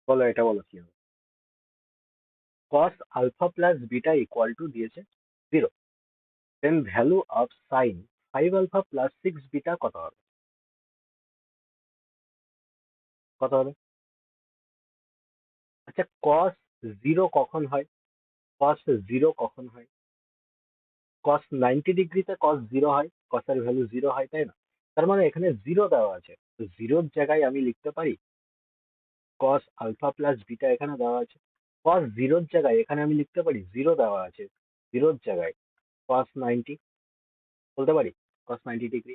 বলো, এটা বলো কি হবে। Cos alpha plus beta equal to দিয়েছে 0। Then value of sine 5 alpha plus 6 beta কত হবে? কত হবে? আচ্ছা, কস 0 কখন হয়? কস 0 কখন হয়? কস 90 ডিগ্রিতে কস 0 হয়, কসের ভ্যালু 0 হয়, তাই না? তার মানে এখানে 0 দেওয়া আছে, তো 0-র জায়গায় আমি লিখতে পারি কস আলফা প্লাস বিটা, এখানে দেওয়া আছে। কস 0-র জায়গায় এখানে আমি লিখতে পারি 0 দেওয়া আছে, 0-র জায়গায় কস 90 বলতে পারি, কস 90 ডিগ্রি।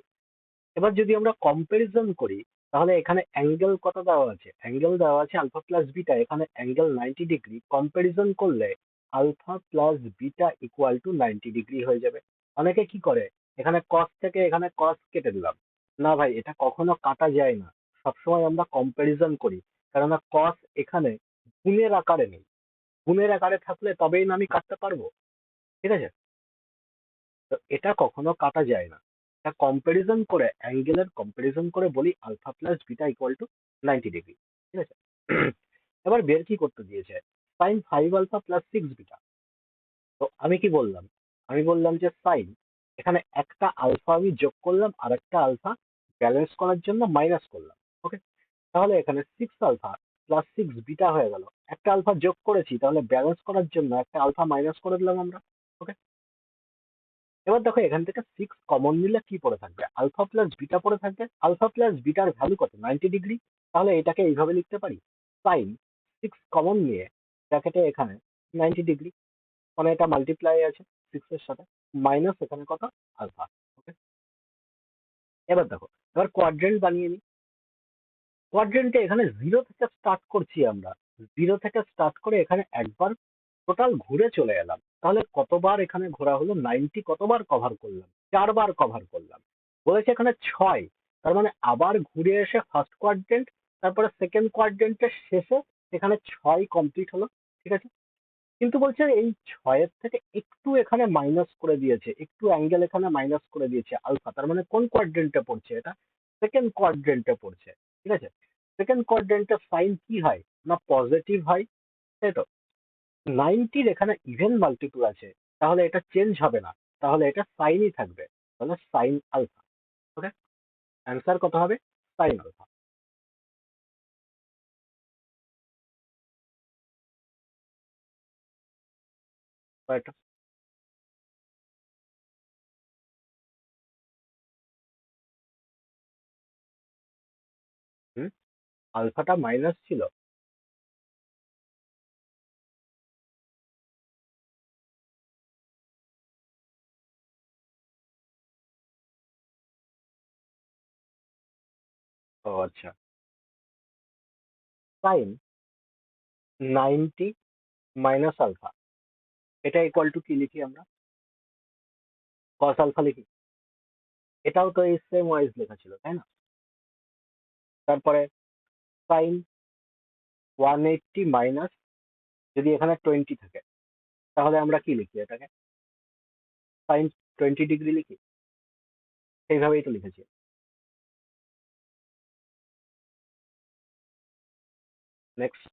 এবার যদি আমরা কম্পারিজন করি, তাহলে এখানে অ্যাঙ্গেল কত দেওয়া আছে? অ্যাঙ্গেল দেওয়া আছে আলফা প্লাস বিটা, এখানে অ্যাঙ্গেল 90 ডিগ্রি। কম্পারিজন করলে alpha plus beta equal to 90 degree হয়ে যাবে। অনেকে কি করে, এখানে কস থেকে এখানে কস কেটে দিলাম। না ভাই, এটা কখনো কাটা যায় না। সবসময় আমরা কম্পারিজন করি, কেননা কস এখানে গুণের আকারে নেই। গুণের আকারে থাকলে তবেই না আমি কাটতে পারবো, ঠিক আছে? তো এটা কখনো কাটা যায় না। এটা কম্পারিজন করে, অ্যাঙ্গেলের কম্পারিজন করে বলি alpha plus beta equal to 90 degree, ঠিক আছে? এবার বের কি করতে দিয়েছে? Sine 5 alpha plus 6 beta. তো আমি কি বললাম? আমি বললাম যে সাইন, এখানে একটা আলফা আমি যোগ করলাম, আর একটা আলফা ব্যালেন্স করার জন্য মাইনাস করলাম। ওকে, তাহলে এখানে 6 আলফা প্লাস 6 বিটা হয়ে গেল। একটা আলফা যোগ করেছি, তাহলে ব্যালেন্স করার জন্য একটা আলফা মাইনাস করে দিলাম আমরা। ওকে, এবার দেখো এখান থেকে 6 কমন নিলে কি পড়ে থাকবে? আলফা প্লাস বিটা পড়ে থাকবে। আলফা প্লাস বিটার ভ্যালু কত? 90 ডিগ্রি। তাহলে এটাকে এইভাবে লিখতে পারি, সাইন 6 কমন নিয়ে ব্র্যাকেটে এখানে 90 ডিগ্রি, মানে এটা মাল্টিপ্লাই আছে 6 এর সাথে, মাইনাস এখানে কত? আলফা। ওকে, এবার দেখো, এবার কোয়াড্রেন্ট বানিয়ে নিই। কোয়াড্রেন্টে এখানে 0 থেকে স্টার্ট করছি আমরা। 0 থেকে স্টার্ট করে এখানে একবার টোটাল ঘুরে চলে এলাম। তাহলে কতবার এখানে ঘোরা হলো? 90 কতবার কভার করলাম? 4 বার কভার করলাম। বলেছে এখানে 6, তার মানে আবার ঘুরে এসে ফার্স্ট কোয়াড্রেন্ট, তারপরে সেকেন্ড কোয়াড্রেন্টের শেষে এখানে 6 কমপ্লিট হলো, ঠিক আছে? কিন্তু বলছে এই 6-এর থেকে একটু এখানে মাইনাস করে দিয়েছে, একটু অ্যাঙ্গেল এখানে মাইনাস করে দিয়েছে আলফা। তার মানে কোন কোয়াড্রেন্টে পড়ছে এটা? সেকেন্ড কোয়াড্রেন্টে পড়ছে, ঠিক আছে? সেকেন্ড কোয়াড্রেন্টে সাইন কি হয়? না পজিটিভ হয়, তাই তো? 90-র এখানে ইভেন মাল্টিপল আছে, তাহলে এটা চেঞ্জ হবে না, তাহলে এটা সাইনই থাকবে। তাহলে সাইন আলফা। ওকে, অ্যান্সার কত হবে? Sine alpha. কয়টা? হুম, আলফাটা মাইনাস ছিল। ও আচ্ছা, সাইন 90 মাইনাস আলফা, এটা ইকুয়াল টু কি লিখি আমরা? কস আলফা লিখি। এটাও তো এই সেম ওয়াইজ লেখা ছিল, তাই না? তারপরে সাইন 180 মাইনাস, যদি এখানে 20 থাকে, তাহলে আমরা কি লিখি এটাকে? সাইন 20 ডিগ্রি লিখি। সেইভাবেই তো লিখেছি। Next,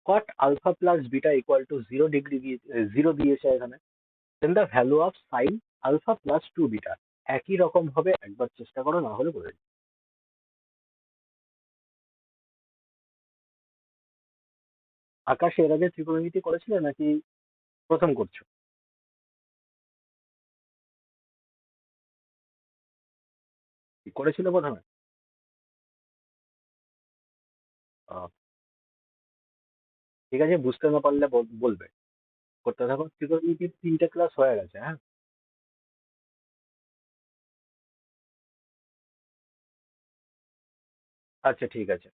cot alpha plus beta equal to 0 degree, 0 দিয়েছে এখানে। Then the value of sine alpha plus 2 beta. একই রকম হবে, একবার চেষ্টা করো, না হলে বলে দিই। আকাশ এর আগে ত্রিকোণমিতি করেছিলে নাকি প্রথম করছো? কি করেছিল প্রথমে? আহ, ঠিক আছে, বুঝতে না পারলে বলবে। করতে থাকো, ত্রিকোণমিতির 3টে ক্লাস হয়ে গেছে, হ্যাঁ। আচ্ছা ঠিক আছে,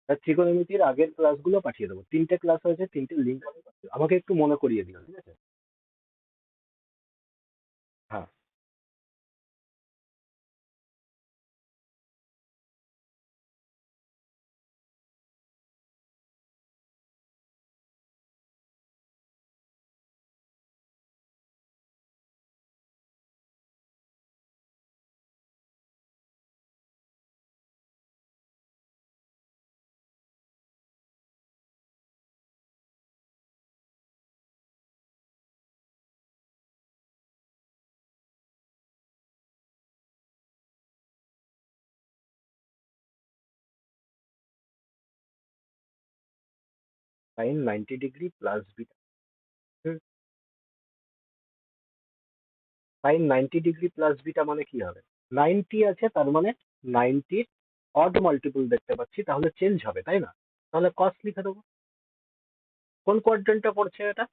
আর ত্রিকোণমিতির আগের ক্লাসগুলো পাঠিয়ে দেবো। 3টে ক্লাস হয়েছে, 3টে লিঙ্ক আমি পাঠিয়ে দেবো। আমাকে একটু মনে করিয়ে দিও, ঠিক আছে? হ্যাঁ। Sine 90 degree plus beta. Sine 90 degree plus beta মানে কি হবে? 90 আছে, তার মানে 90 অড মাল্টিপল দেখতে পাচ্ছি, তাহলে চেঞ্জ হবে, তাই না? তাহলে কস লিখে দেবো। কোন কোয়াড্রেন্টে পড়ছে এটা?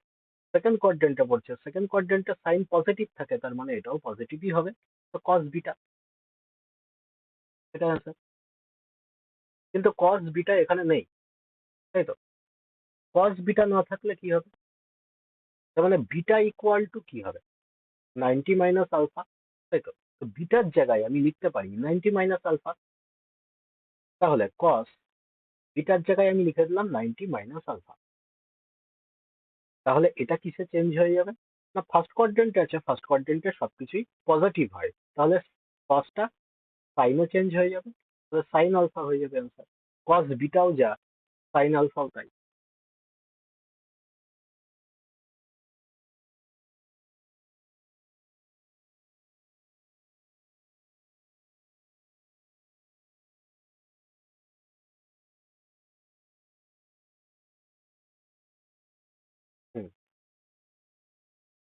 সেকেন্ড কোয়াড্রেন্টে পড়ছে। সেকেন্ড কোয়াড্রেন্টে সাইন পজিটিভ থাকে, তার মানে এটাও পজিটিভই হবে। তো কস বিটা, এটা অ্যান্সার। কিন্তু কস বিটা এখানে নেই, তাই তো? কস বিটা না থাকলে কি হবে? তার মানে বিটা ইকুয়াল টু কি হবে? 90 - আলফা, তাই তো? তো বিটার জায়গায় আমি লিখতে পারি 90 - আলফা। তাহলে কস বিটার জায়গায় আমি লিখে দিলাম 90 - আলফা। তাহলে এটা কিসে চেঞ্জ হয়ে যাবে? না, ফার্স্ট কোয়াড্রেন্টে আছে, ফার্স্ট কোয়াড্রেন্টে সবকিছুই পজিটিভ হয়, তাহলে কসটা সাইনে চেঞ্জ হয়ে যাবে, তাহলে সাইন আলফা হয়ে যাবে অ্যান্সার। কস বিটাও যা, সাইন আলফাও তাই। হুম।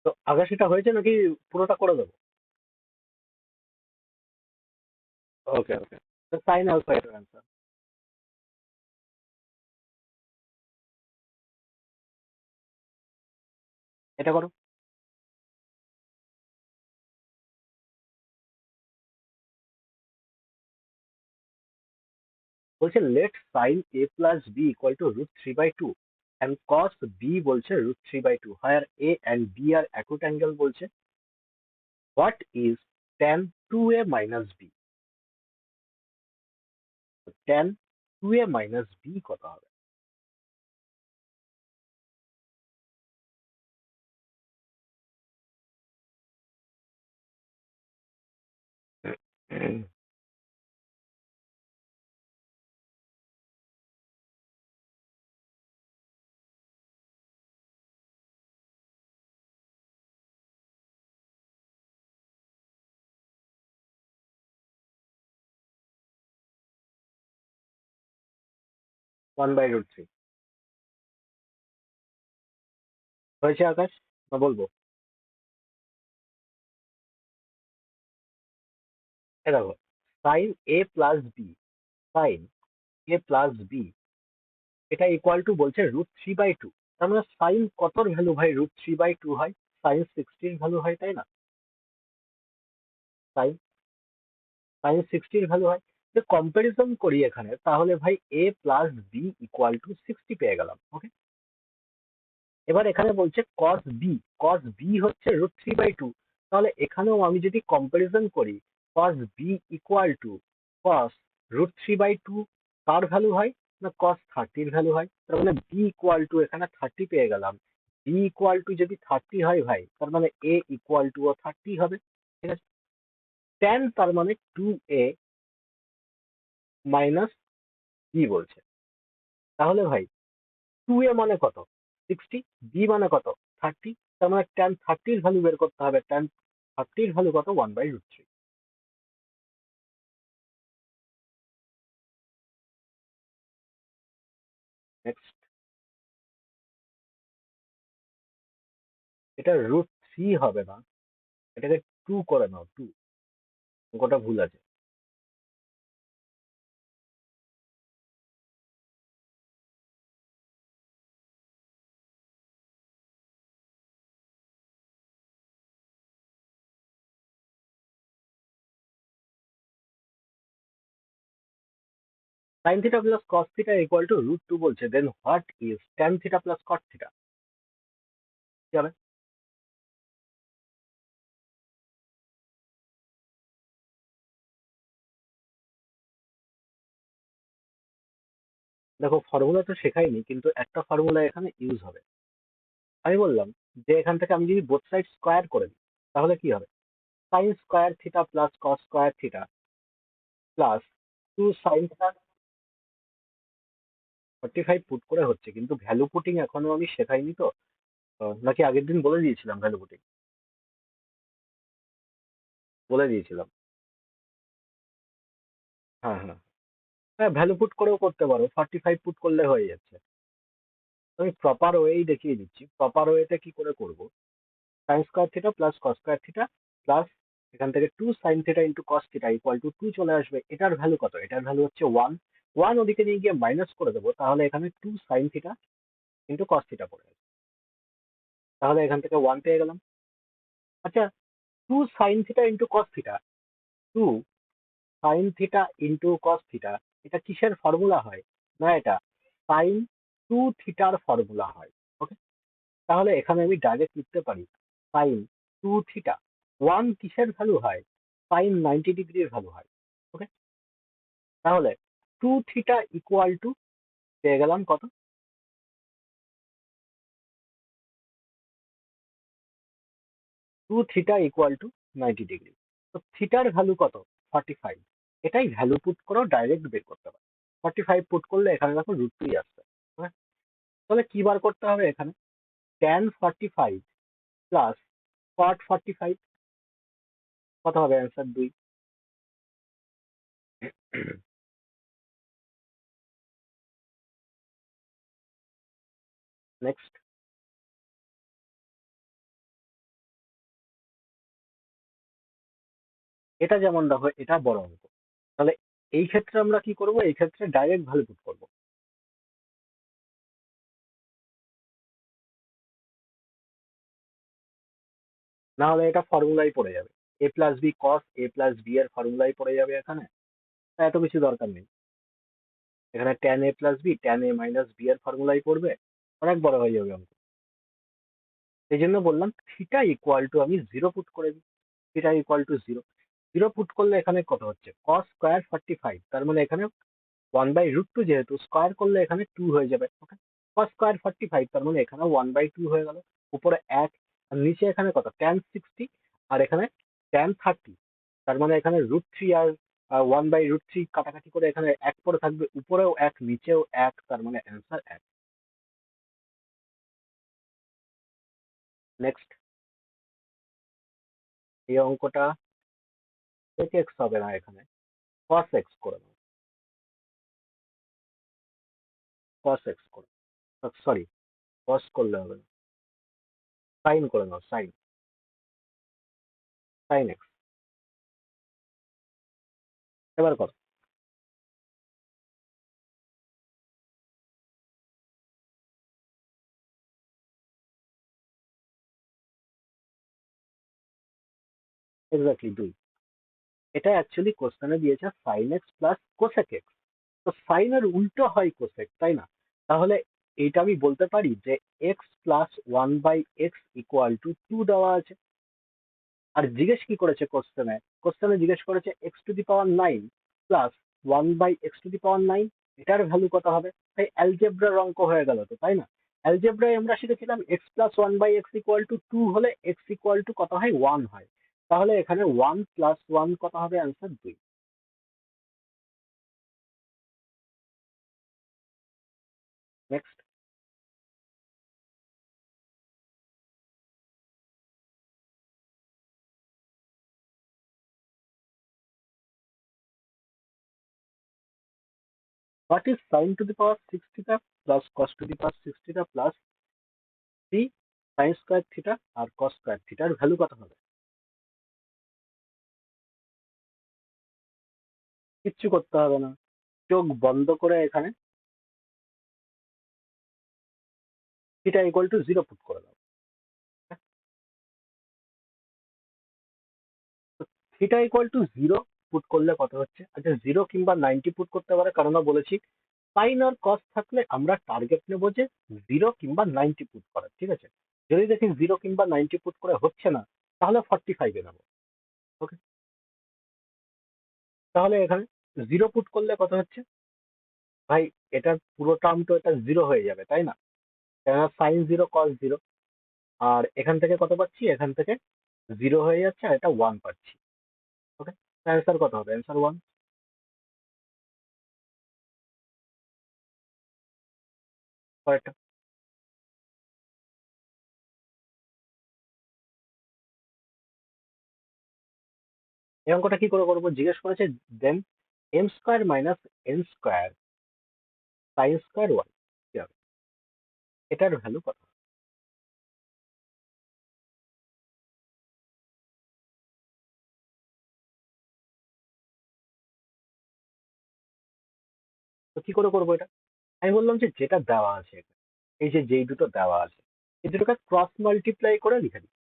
তো আগে সেটা হয়েছে নাকি পুরোটা করে দেবো? ওকে ওকে, তো সাইন আলফা এটার অ্যান্সার। এটা করো। বলছে let sine a plus B equal to √3/2 and cos B বলছে √3/2, হায়ার এ অ্যান্ড বি আর অ্যাকুট অ্যাঙ্গেল বলছে। What is tan 2a minus B? tan 2a minus B কত হবে? হুম, 1/√3 হয়েছে আকাশ, না বলবো? এ দেখো, sign a plus B, sign a plus B, এটা ইকুয়াল টু বলছে √3/2। তার মানে সাইন কতর ভ্যালু ভাই √3/2 হয়? সাইন 60 ভ্যালু হয়, তাই না? সাইন সাইন 60 ভ্যালু হয়। যে কম্পারিজন করি এখানে, তাহলে ভাই এ প্লাস বি ইকুয়াল টু 60 পেয়ে গেলাম, ওকে। এবার এখানে বলছে কস বি, কস বি হচ্ছে √3/2। তাহলে এখানেও আমি যদি কম্পারিজন করি, cos B equal to cos √3/2 কার ভ্যালু হয়? না, কস 30 ভ্যালু হয়। তার মানে বি ইকুয়াল টু এখানে 30 পেয়ে গেলাম। বি ইকুয়াল টু যদি 30 হয় ভাই, তার মানে এ ইকুয়াল টু ও 30 হবে, ঠিক আছে। টেন, তার মানে 2a মাইনাস বি বলছে। তাহলে ভাই 2a মানে কত? 60, বি মানে কত? 30। তার মানে tan 30 ভ্যালু বের করতে হবে। tan 30 ভ্যালু কত? 1/√3। নেক্সট, এটা √3 হবে না, এটাকে 2 করে নাও, 2। অঙ্কটা ভুল আছে। sin theta plus cos theta equal to √2 বলছে, then what is tan theta plus cot theta? কি হবে? দেখো, ফর্মুলা তো শেখাইনি, কিন্তু একটা ফর্মুলা এখানে ইউজ হবে। আমি বললাম যে এখান থেকে আমি যদি বোথ সাইড স্কোয়ার করে দিই, তাহলে কি হবে? sin square theta plus cos square theta plus 2 sin theta. 45 put করে হচ্ছে, কিন্তু ভ্যালু পুটিং এখনো আমি শেখাইনি তো। নাকি আগের দিন বলে দিয়েছিলাম ভ্যালু পুটিং? বলে দিয়েছিলাম। হ্যাঁ হ্যাঁ হ্যাঁ, ভ্যালু পুট করেও করতে পারো, 45 পুট করলে হয়ে যাচ্ছে। আমি প্রপার ওয়েই দেখিয়ে দিচ্ছি। প্রপার ওয়েতে কি করে করব, sine square theta plus cos square theta plus এখান থেকে 2 sin theta into cos theta equal to 2 চলে আসবে। এটার ভ্যালু কত? এটার ভ্যালু হচ্ছে 1। 1 ওদিকে নিয়ে গিয়ে মাইনাস করে দেবো, তাহলে এখানে 2 sin theta into cos theta পড়ে যাবে। তাহলে এখান থেকে 1 পেয়ে গেলাম। আচ্ছা, 2 sin theta into cos theta, 2 sin theta into cos theta, এটা কিসের ফর্মুলা হয়? না, এটা sin 2 থিটার ফর্মুলা হয়। ওকে, তাহলে এখানে আমি ডাইরেক্ট লিখতে পারি sin 2 থিটা। 1 কিসের ভ্যালু হয়? sin 90 ডিগ্রির ভ্যালু হয়। ওকে, তাহলে 2 থিটা ইকুয়াল টু পেয়ে গেলাম কত? 2 থিটা ইকুয়াল টু 90 ডিগ্রি। তো থিটার ভ্যালু কত? 45। এটাই ভ্যালু পুট করেও ডাইরেক্ট বের করতে পারে। 45 পুট করলে এখানে দেখো √2 আসবে। ওকে, তাহলে কি বার করতে হবে এখানে? tan 45 প্লাস cot 45, কত হবে? অ্যান্সার 2। নেক্সট, এটা যেমন দেখো এটা বড় অঙ্ক, তাহলে এই ক্ষেত্রে আমরা কি করব? এই ক্ষেত্রে ডাইরেক্ট ভ্যালু পুট করব, না হলে এটা ফর্মুলাই পড়ে যাবে। এ প্লাস বি কস এ প্লাস বি এর ফর্মুলাই পড়ে যাবে এখানে। তা এত কিছু দরকার নেই। এখানে tan A plus B tan A minus B এর ফর্মুলাই পড়বে, অনেক বড় হয়ে যাবে অঙ্ক। এই জন্য বললাম থিটা ইকুয়াল টু আমি 0 পুট করে দিই। থিটা ইকুয়াল টু 0, 0 পুট করলে এখানে কত হচ্ছে? কস স্কোয়ার 45, তার মানে এখানে 1/√2, যেহেতু স্কোয়ার করলে এখানে 2 হয়ে যাবে। ওকে, কস স্কোয়ার 45, তার মানে এখানে 1/2 হয়ে গেল। উপরে 1, আর নিচে এখানে কত? tan 60, আর এখানে tan 30, তার মানে এখানে √3 আর 1/√3 কাটাকাটি করে এখানে 1 পরে থাকবে, উপরেও 1 নিচেও 1, তার মানে অ্যান্সার 1। নেক্সট, এই অঙ্কটা sec x হবে না, এখানে cos x করে নাও। cos x করে, সরি, cos করলে হবে না, সাইন করে নাও, সাইন x। এবার কর। এক্স্যাক্টলি 2। এটা অ্যাকচুয়ালি কোশ্চেনে দিয়েছে sine X plus cosec X. তো সাইনের উল্টো হয় কোসেক, তাই না? তাহলে এইটা আমি বলতে পারি যে x plus 1/x equal to 2 দেওয়া আছে। আর জিজ্ঞেস কি করেছে কোশ্চেনে? কোশ্চেনে জিজ্ঞেস করেছে x⁹ প্লাস 1/x⁹, এটার ভ্যালু কত হবে? তাই অ্যালজেব্রার অঙ্ক হয়ে গেল তো, তাই না? অ্যালজেব্রায় আমরা শিখেছিলাম x plus 1/x equal to 2 হলে x ইকুয়াল টু কত হয়? 1 হয়। তাহলে এখানে 1 প্লাস 1 কত হবে? Answer 2। Next, what is sin to the power 6 theta plus cos to the power 6 theta plus 3 sin square theta আর cos স্কয়ার থিটার ভ্যালু কত হবে? কিচ্ছু করতে হবে না, চোখ বন্ধ করে এখানে থিটা ইকুয়াল টু 0 পুট করে দাও। থিটা ইকুয়াল টু 0 পুট করলে কত হচ্ছে? আচ্ছা, 0 কিংবা 90 পুট করতে পারে, কারণ আমরা বলেছি সাইন আর কস থাকলে আমরা টার্গেট নেবো যে 0 কিংবা 90 পুট করার। ঠিক আছে, যদি দেখি 0 কিংবা 90 পুট করে হচ্ছে না, তাহলে 45 এ নেবো। ওকে, তাহলে এখানে 0 পুট করলে কত হচ্ছে? ভাই, এটার পুরো টার্ম তো এটা 0 হয়ে যাবে, তাই না? কেননা sin 0 cos 0, আর এখান থেকে কত পাচ্ছি? এখান থেকে 0 হয়ে যাচ্ছে, আর এটা 1 পাচ্ছি। ওকে, অ্যান্সার কত হবে? অ্যান্সার 1। কয়েকটা, এই অঙ্কটা কি করে করবো? জিজ্ঞেস করেছে দেন m² - n² sin² y, কি হবে? এটার ভ্যালু কত? তো কি করে করবো এটা? আমি বললাম যে যেটা দেওয়া আছে এখানে, এই যে যেই দুটো দেওয়া আছে এই দুটোকে ক্রস মাল্টিপ্লাই করে লিখে দিই।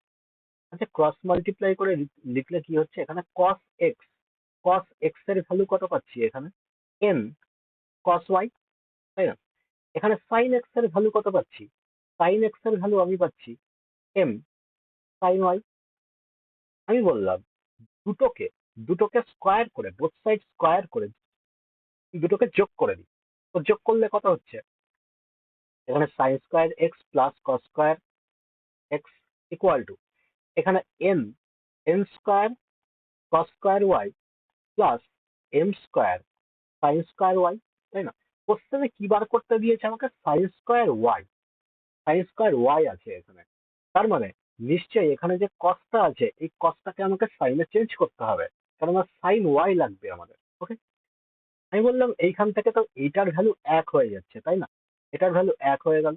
আচ্ছা, ক্রস মাল্টিপ্লাই করে লিখলে কি হচ্ছে, এখানে cos x, cos x এর ভ্যালু কত পাচ্ছি এখানে? n cos y, তাই না? এখানে sin x এর ভ্যালু কত পাচ্ছি? sin x এর ভ্যালু আমি পাচ্ছি m sin y। আমি বললাম দুটোকে দুটোকে স্কোয়ার করে, বোথ সাইড স্কোয়ার করে দুটোকে যোগ করে দিই। তো যোগ করলে কত হচ্ছে? এখানে sin square x plus cos square x equal to, এখানে n n square cos square y plus m square sin square y, তাই না? কোশ্চেনে কি বার করতে দিয়েছে আমাকে? sin square y, sin square y আছে এখানে। তার মানে নিশ্চয়ই এখানে যে কসটা আছে এই কসটাকে আমাকে সাইনে চেঞ্জ করতে হবে, কারণ আমার সাইন ওয়াই লাগবে আমাদের। ওকে, আমি বললাম এইখান থেকে তো এইটার ভ্যালু এক হয়ে যাচ্ছে, তাই না? এটার ভ্যালু এক হয়ে গেল।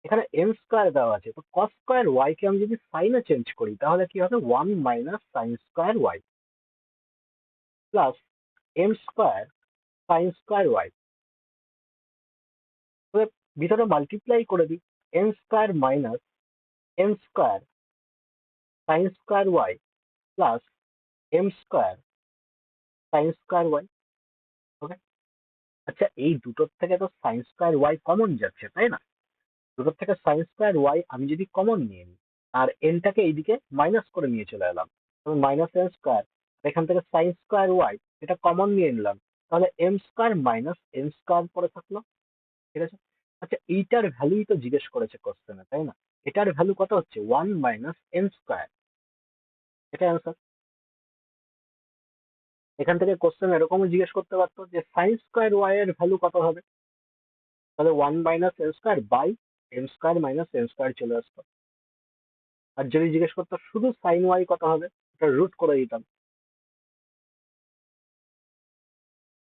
এখানে এম স্কোয়ার দেওয়া আছে, তো কস স্কোয়ার ওয়াই কে আমি যদি সাইনে চেঞ্জ করি তাহলে কি হবে? One minus sine square y plus m square sine square y. ভিতরে মাল্টিপ্লাই করে দিই, m square minus m square sine square y plus m square sine square y. Okay, আচ্ছা এই দুটোর থেকে তো সাইন স্কোয়ার ওয়াই কমন যাচ্ছে, তাই না? দুটোর থেকে সাইন স্কোয়ার ওয়াই আমি যদি কমন নিয়ে নিই আর এনটাকে এইদিকে মাইনাস করে নিয়ে চলে এলাম, মাইনাস এন স্কোয়ার, এখান থেকে সাইন স্কোয়ার ওয়াই এটা কমন নিয়ে নিলাম, তাহলে M square minus N square পরে থাকলো। ঠিক আছে, আচ্ছা এইটার ভ্যালুই তো জিজ্ঞেস করেছে কোশ্চেনে, তাই না? এটার ভ্যালু কত হচ্ছে? ওয়ান মাইনাস এন স্কোয়ার, এটা অ্যান্সার। এখান থেকে কোশ্চেন এরকমও জিজ্ঞেস করতে পারতো যে সাইন স্কোয়ার ওয়াই এর ভ্যালু কত হবে, তাহলে one minus N square by N square minus N square চলে আসতো। আর যদি জিজ্ঞেস করতো শুধু সাইন ওয়াই কত হবে, এটা রুট করে দিতাম।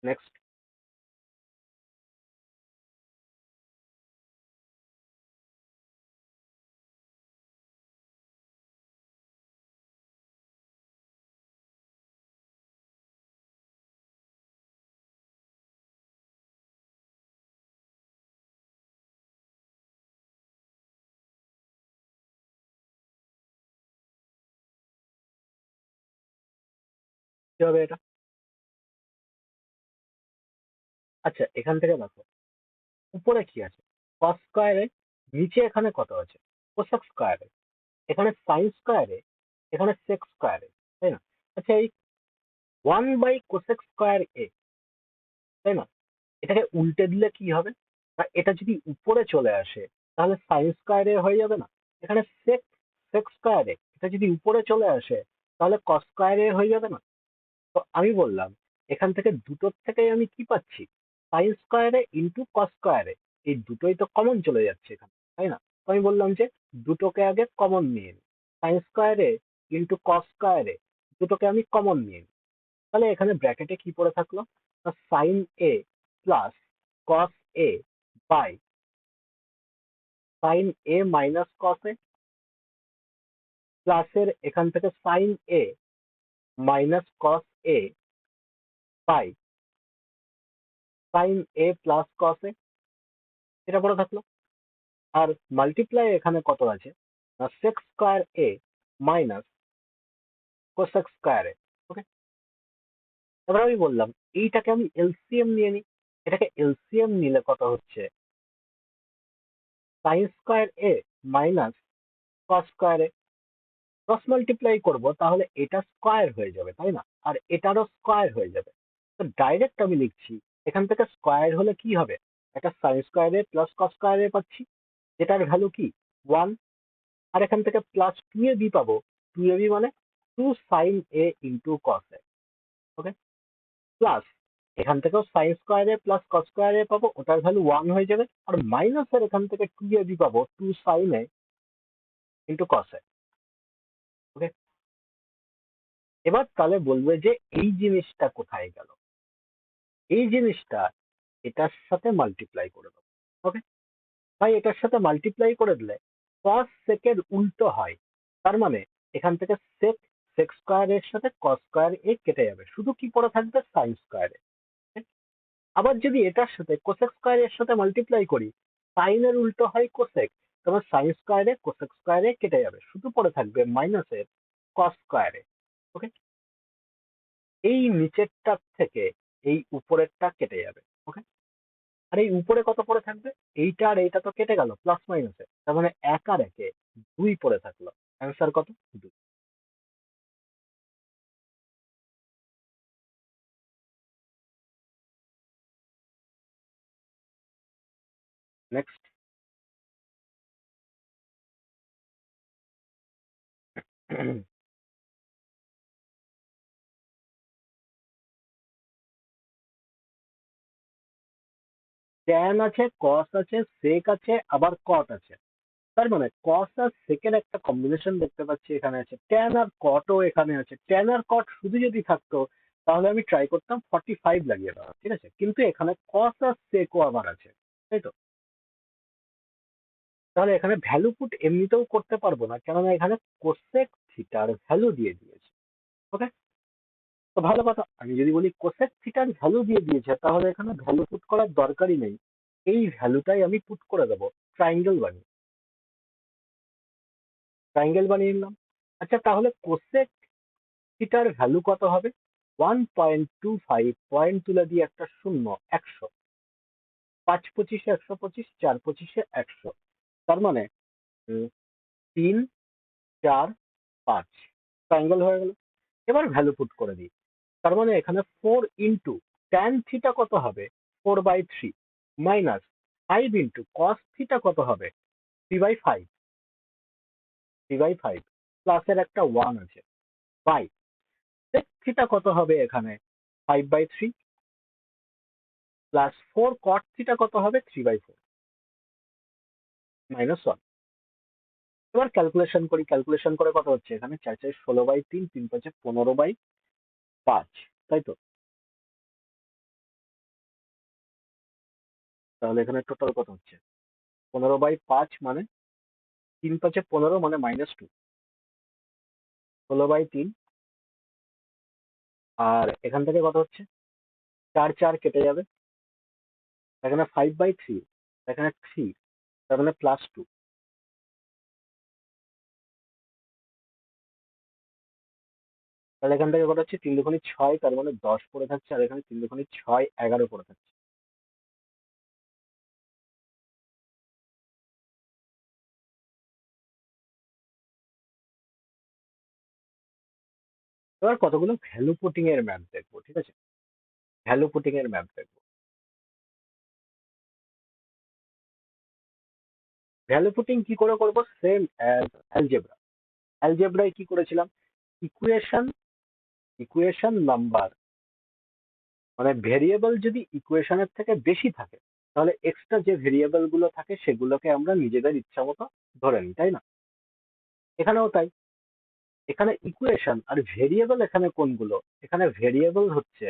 নেক্সট, কি হবে এটা? আচ্ছা এখান থেকে দেখো উপরে কি আছে, কস স্কোয়ারে, নিচে এখানে কত আছে? কোসেক স্কোয়ারে, এখানে সাইন স্কোয়ারে, এখানে সেক স্কোয়ারে, তাই না? আচ্ছা এই ওয়ান বাই কোসেক স্কোয়ার এ, তাই না? এটাকে উল্টে দিলে কি হবে? না, এটা যদি উপরে চলে আসে তাহলে সাইন স্কোয়ারে হয়ে যাবে না? এখানে সেক সেক স্কোয়ারে এটা যদি উপরে চলে আসে তাহলে কস স্কোয়ারে হয়ে যাবে না? তো আমি বললাম এখান থেকে দুটোর থেকেই আমি কি পাচ্ছি? সাইন স্কোয়ারে ইন্টু কস স্কোয়ারে, এই দুটোই তো কমন চলে যাচ্ছে এখানে, তাই না? তো আমি বললাম যে দুটোকে আগে কমন নিয়ে নিই, সাইন স্কোয়ারে ইন্টু কস স্কোয়ারে দুটোকে আমি কমন নিয়ে নিই। তাহলে এখানে ব্র্যাকেটে কি পড়ে থাকলো? Sine a plus cos a by sine a minus cos a, প্লাসের এখান থেকে sine a minus cos a by sine a plus cos a, এটা পড়ে থাকলো। আর মাল্টিপ্লাই এখানে কত আছে? না sec square a minus cosec square a. Okay, এবার আমি বললাম এইটাকে আমি এলসিএম নিয়ে নিই, এটাকে এলসিএম নিলে কত হচ্ছে? Sine square a minus cos square A, cross multiply করবো তাহলে এটা স্কোয়ার হয়ে যাবে, তাই না? আর এটারও স্কোয়ার হয়ে যাবে। তো ডাইরেক্ট আমি লিখছি, এখান থেকে স্কোয়ার হলে কি হবে? একটা সাইন স্কোয়ার এ প্লাস কস স্কোয়ার এ পাচ্ছি, যেটার ভ্যালু কি? ওয়ান। আর এখান থেকে প্লাস টু এ বি পাবো, টু এ বি মানে টু সাইন এ ইন্টু কস এ। ওকে, প্লাস এখান থেকেও সাইন স্কোয়ার এ প্লাস কস স্কোয়ার এ পাবো, ওটার ভ্যালু ওয়ান হয়ে যাবে। আর মাইনাসের এখান থেকে টু এ বি পাবো, টু সাইন এ ইন্টু কস এ। ওকে, এবার তাহলে বলবে যে এই জিনিসটা কোথায় গেল? এই জিনিসটা এটার সাথে মাল্টিপ্লাই করে দেবো। ওকে, তাই এটার সাথে মাল্টিপ্লাই করে দিলে কস সেকের উল্টো হয়। তার মানে এখান থেকে সেক সেক স্কোয়ার এর সাথে কস স্কোয়ার এ কেটে যাবে, শুধু কি পড়ে থাকবে সাইন স্কোয়ার এ। আবার যদি এটার সাথে কোসেক স্কোয়ার এর সাথে মাল্টিপ্লাই করি, সাইন এর উল্টো হয় কোসেক, তোমার সাইন স্কোয়ারে কোসেক স্কোয়ারে কেটে যাবে, শুধু পড়ে থাকবে মাইনাসের কস স্কোয়ারে। ওকে, এই নিচেরটার থেকে এই উপরেরটা কেটে যাবে। ওকে, আর এই উপরে কত পড়ে থাকবে, এইটা আর এইটা তো কেটে গেল প্লাস মাইনাসে, তার মানে এক আর একে দুই পড়ে থাকলো। অ্যান্সার কত, দুই। নেক্সট। ট্যান আছে, কস আছে, সেক আছে, আবার কট আছে। তার মানে কস আর সেকের একটা কম্বিনেশন দেখতে পাচ্ছি এখানে আছে, ট্যান আর কটও এখানে আছে। ট্যান আর কট শুধু যদি থাকতো তাহলে আমি ট্রাই করতাম 45 লাগিয়ে দেওয়া, ঠিক আছে, কিন্তু এখানে কস আর সেকও আবার আছে, তাই তো। তাহলে এখানে ভ্যালু পুট এমনিতেও করতে পারবো না, কেননা এখানে কোসেক থিটার ভ্যালু দিয়ে দিয়েছে। ওকে, তো ভালো কথা, আমি যদি বলি কোসেক থিটার ভ্যালু দিয়ে দিয়েছে তাহলে এখানে ভ্যালু পুট করার দরকারই নেই, এই ভ্যালুটাই আমি পুট করে দেবো ট্রাইঙ্গেল বানিয়ে। ট্রাইঙ্গেল বানিয়ে নিলাম। আচ্ছা, তাহলে কোসেক থিটার ভ্যালু কত হবে? 1.25, পয়েন্ট তুলে দিয়ে একটা শূন্য, 100, 5 পঁচিশে 125, 4 পঁচিশে 100, তার মানে 3, 4, 5, ট্রাইঙ্গেল হয়ে গেল। এবার ভ্যালু পুট করে দিই, তার মানে এখানে 4 ইন্টু ট্যান থিটা কত হবে, 4/3, মাইনাস 5 ইন্টু কস থিটা কত হবে, 3/5, 3/5, প্লাসের একটা 1 আছে, বাই সেক থিটা কত হবে এখানে, 5/3, প্লাস 4 কট থিটা কত হবে, 3/4, -1। এবার ক্যালকুলেশন করি, ক্যালকুলেশন করে কত হচ্ছে এখানে, 4 4 16/3, 3 5 15/5, তাই তো। তাহলে এখানে টোটাল কত হচ্ছে, 15/5 মানে 3 5 15 মানে -2, 16/3, আর এখান থেকে কত হচ্ছে, 4 4 কেটে যাবে, এখানে 5/3, এখানে 3, তার মানে +2। তাহলে এখান থেকে কত হচ্ছে, 3 2 6, তার মানে 10 পড়ে থাকছে, আর এখানে 3 2 6 11 পড়ে থাকছে। এবার কতগুলো ভ্যালু পুটিং এর ম্যাথ দেখবো, ঠিক আছে, ভ্যালু পুটিং এর ম্যাথ দেখবো। ভ্যালু পুটিং কি করে করবো, সেম অ্যাজ অ্যালজেব্রা। অ্যালজেব্রায় কি করেছিলাম, ইকুয়েশন, ইকুয়েশন নাম্বার, মানে ভেরিয়েবল যদি ইকুয়েশনের থেকে বেশি থাকে তাহলে এক্সট্রা যে ভেরিয়েবল গুলো থাকে সেগুলোকে আমরা নিজেদের ইচ্ছা মতো ধরে নিই, তাই না। এখানেও তাই, এখানে ইকুয়েশন আর ভেরিয়েবল এখানে কোনগুলো, এখানে ভেরিয়েবল হচ্ছে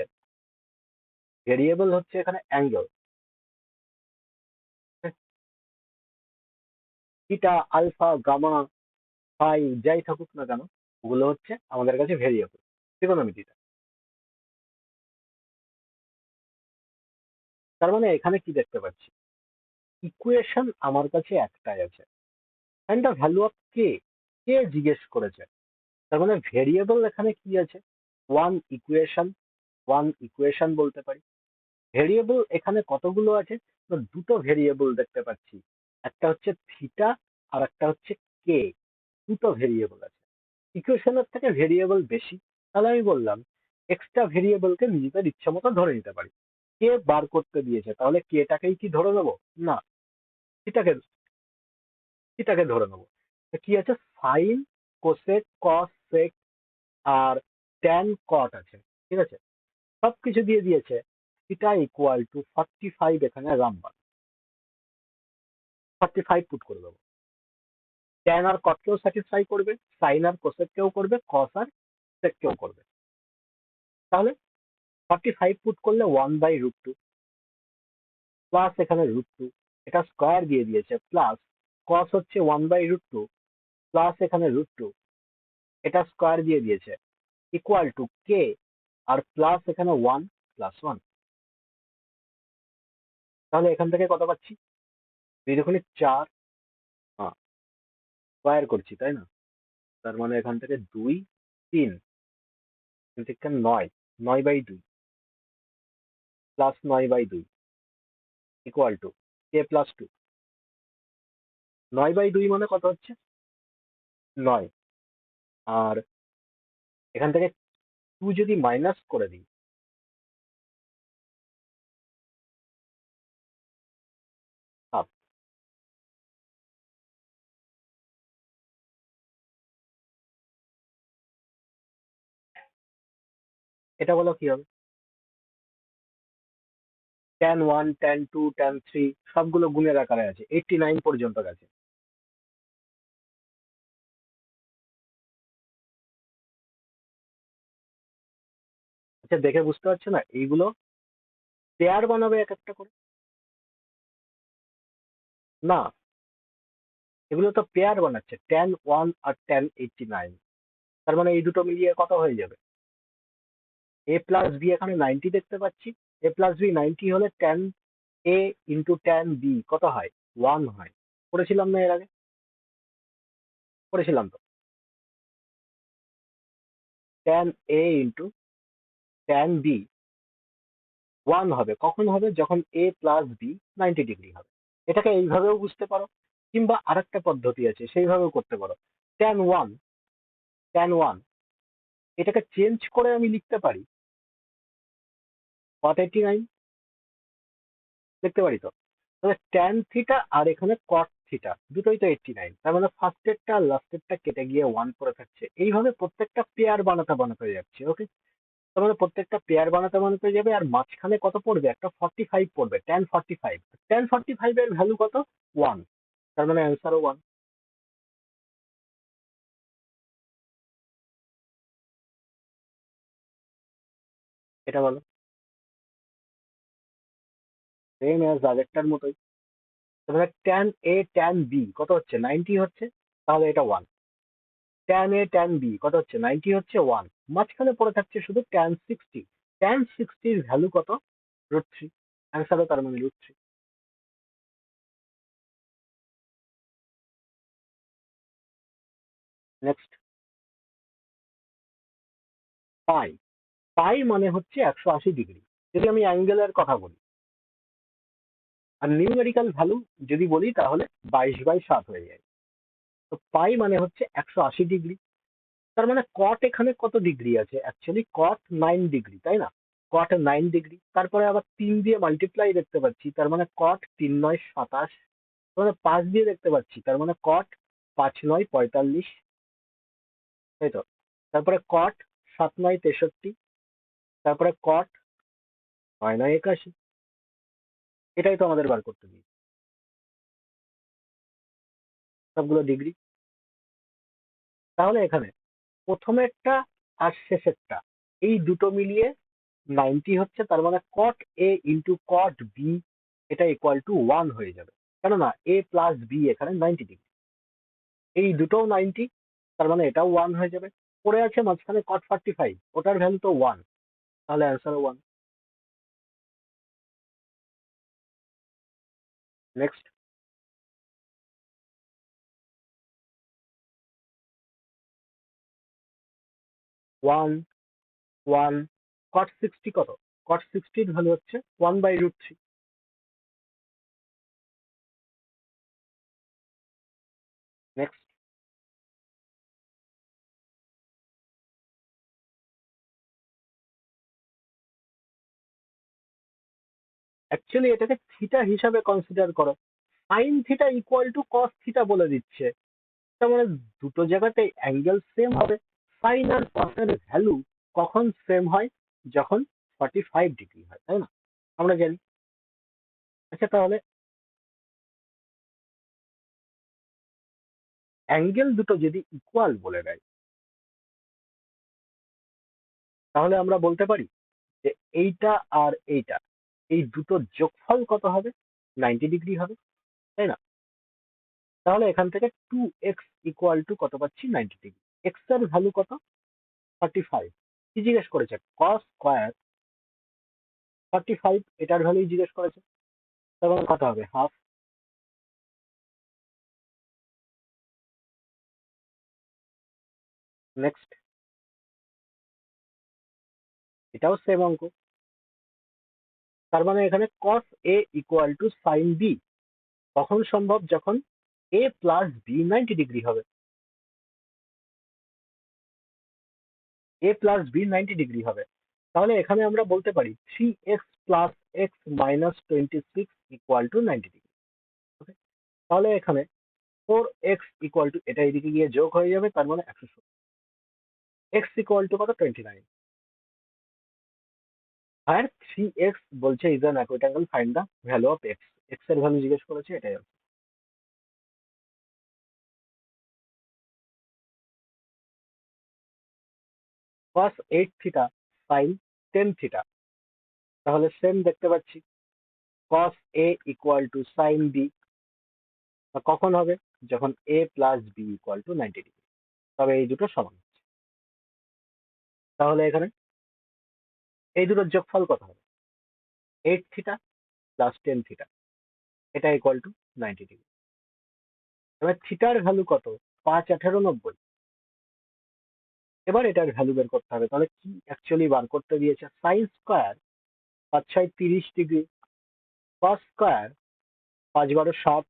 এখানে angle, theta, alpha, gamma, phi, যাই থাকুক না কেন, ওগুলো হচ্ছে আমাদের কাছে ভেরিয়েবল ত্রিকোণমিতিতে। তার মানে এখানে কি দেখতে পাচ্ছি, ইকুয়েশন আমার কাছে একটাই আছে, ফাইন্ড দ্য ভ্যালু অফ কে, কে জিজ্ঞেস করেছে, তার মানে ভেরিয়েবল এখানে কি আছে, ওয়ান ইকুয়েশন, ওয়ান ইকুয়েশন বলতে পারি। ভেরিয়েবল এখানে কতগুলো আছে, তো দুটো ভেরিয়েবল দেখতে পাচ্ছি, একটা হচ্ছে থিটা আর একটা হচ্ছে কে, দুটো ভেরিয়েবল আছে। ইকুয়েশনের থেকে ভেরিয়েবল বেশি, তাহলে আমি বললাম এক্সট্রা ভেরিয়েবলকে নিজেদের ইচ্ছা মতো ধরে নিতে পারি। কে বার করতে দিয়েছে, তাহলে কেটাকেই কি ধরে নেবো, না, থিটাকে, থিটাকে ধরে নেবো। তো কি আছে, সাইন, কোসেক, কস, সেক আর ট্যান কট আছে, ঠিক আছে, সবকিছু দিয়ে দিয়েছে। থিটা ইকুয়াল টু 45, এখানে রামবান 45 পুট করে দেবো। ট্যান আর কটকেও স্যাটিসফাই করবে, সাইন আর কোসেককেও করবে, কস আর সেককেও করবে। তাহলে 45 পুট করলে 1/√2, প্লাস এখানে √2, এটা স্কোয়ার দিয়ে দিয়েছে, প্লাস কস হচ্ছে 1/√2 প্লাস এখানে √2, এটা স্কোয়ার দিয়ে দিয়েছে, ইকুয়াল টু কে, আর প্লাস এখানে 1 প্লাস 1। তাহলে এখান থেকে কত পাচ্ছি? 2×4, স্কোয়ার করছি তাই না? তার মানে এখান থেকে 2, 3, 9, 9/2 plus 9/2 equal to k plus 2। 9/2 মানে কত হচ্ছে? 9। আর এখান থেকে 2 যদি মাইনাস করে দিই, হাফ। এটা বলো কি হবে? tan1, tan2, tan3 সবগুলো গুণের আকারে আছে, 89 পর্যন্ত গেছে। আচ্ছা, দেখে বুঝতে পারছো না? এইগুলো পেয়ার বানাবে এক একটা করে। না, এগুলো তো পেয়ার বানাচ্ছে, tan1 আর tan89। তার মানে এই দুটো মিলিয়ে কত হয়ে যাবে? এ প্লাস বি এখানে 90 দেখতে পাচ্ছি। এ প্লাস বি 90 হলে tan এ ইন্টু tan বি কত হয়? 1 হয়। করেছিলাম না এর আগে? করেছিলাম তো। tan এ ইন্টু tan বি 1 হবে। কখন হবে? যখন এ প্লাস বি 90 ডিগ্রি হবে। এটাকে এইভাবেও বুঝতে পারো, কিংবা আরেকটা পদ্ধতি আছে, সেইভাবেও করতে পারো। tan1 এটাকে চেঞ্জ করে আমি লিখতে পারি cot89, লিখতে পারি তো। তাহলে tan থিটা আর এখানে cot থিটা দুটোই তো 89, তার মানে ফার্স্টেরটা আর লাস্টেরটা কেটে গিয়ে 1 পড়ে থাকছে। এইভাবে প্রত্যেকটা পেয়ার বানাতে বানাতে যাচ্ছে। ওকে, তার মানে প্রত্যেকটা পেয়ার বানাতে বানাতে যাবে, আর মাঝখানে কত পড়বে? একটা 45 পড়বে, tan 45। tan 45 এর ভ্যালু কত? 1। তার মানে অ্যান্সারও 1। এটা বলো। সেম অ্যাজ আগেরটার মতোই। তার মানে tan এ tan বি কত হচ্ছে? 90 হচ্ছে, তাহলে এটা 1। tan এ tan বি কত হচ্ছে? 90 হচ্ছে, 1। মাঝখানে পড়ে থাকছে শুধু tan 60। tan 60 এর ভ্যালু কত? √3। অ্যান্সারও তার মানে √3। নেক্সট, পাই। পাই মানে হচ্ছে 180 ডিগ্রি, যদি আমি অ্যাঙ্গেলের কথা বলি। আর নিউমেরিক্যাল ভ্যালু যদি বলি তাহলে 22/7 হয়ে যায়। তো পাই মানে হচ্ছে 180 ডিগ্রি। তার মানে কট এখানে কত ডিগ্রি আছে? অ্যাকচুয়ালি কট 9 ডিগ্রি, তাই না? কট 9 ডিগ্রি, তারপরে আবার 3 দিয়ে মাল্টিপ্লাই দেখতে পাচ্ছি, তার মানে কট 3×9 = 27। তারপরে 5 দিয়ে দেখতে পাচ্ছি, তার মানে কট 5×9 = 45, তাই তো। তারপরে কট 7×9 = 63, তারপরে কট 9×9 = 81। এটাই তো আমাদের বার করতে দিই, সবগুলো ডিগ্রি। তাহলে এখানে প্রথমেরটা আর শেষেরটা এই দুটো মিলিয়ে 90 হচ্ছে, তার মানে কট এ ইন্টু কট বি এটা ইকুয়াল টু 1 হয়ে যাবে, কেননা এ প্লাস বি এখানে 90 ডিগ্রি। এই দুটোও 90, তার মানে এটাও 1 হয়ে যাবে। পড়ে আছে মাঝখানে কট 45, ওটার ভ্যালু তো 1, তাহলে অ্যান্সার 1। নেক্সট, 1, 1, cot 60 কত? cot 60 এর ভ্যালু হচ্ছে 1/√3। নেক্সট, অ্যাকচুয়ালি এটাকে থিটা হিসাবে কনসিডার করো। Sine theta equal to cos theta বলে দিচ্ছে, তার মানে দুটো জায়গাতে অ্যাঙ্গেল সেম হবে। সাইন আর কসের ভ্যালু কখন সেম হয়? যখন 45 ডিগ্রি হয়, তাই না? আমরা জানি। আচ্ছা, তাহলে অ্যাঙ্গেল দুটো যদি ইকুয়াল বলে দেয়, তাহলে আমরা বলতে পারি যে এইটা আর এইটা, এই দুটো যোগফল কত হবে? 90 ডিগ্রি হবে। তাই না? তাহলে এখান থেকে 2x ইকুয়াল টু কত পাচ্ছি? 90 ডিগ্রি। এক্স এর ভ্যালু কত? 35। কি জিজ্ঞেস করেছে? কস স্কোয়ার 45, এটার ভ্যালু জিজ্ঞেস করেছে। তার মানে কত হবে? হাফ। নেক্সট, এটাও সেম অঙ্ক। তার মানে এখানে cos a equal to sine b কখন সম্ভব? যখন a প্লাস বি 90 ডিগ্রি হবে। a প্লাস বি 90 ডিগ্রি হবে। তাহলে এখানে আমরা বলতে পারি 3x plus x minus 26 equal to 90 degree. Okay, তাহলে এখানে 4x ইকুয়াল টু, এটা এদিকে গিয়ে যোগ হয়ে যাবে, তার মানে 170। এক্স ইকুয়াল টু কত? 29। আর 3x বলছে is an acute angle, find the value of X. X এর ভ্যালু জিজ্ঞেস করেছে, এটাই হবে। cos 8 থিটা sin 10 থিটা, তাহলে সেম দেখতে পাচ্ছি। cos a equal to sin b কখন হবে? যখন a plus B equal to 90 degree. তবে এই দুটো সমান হচ্ছে। তাহলে এখানে এই দুটোর যোগফল কত হবে? 8 থিটা প্লাস 10 থিটা, এটা ইকুয়াল টু 90 ডিগ্রি। এবার থিটার ভ্যালু কত? 5, 18, 90। এবার এটার ভ্যালু বের করতে হবে। তাহলে কি অ্যাকচুয়ালি বার করতে দিয়েছে? Sine square 5, 6, 30 degree, cos square 5, 12, 60,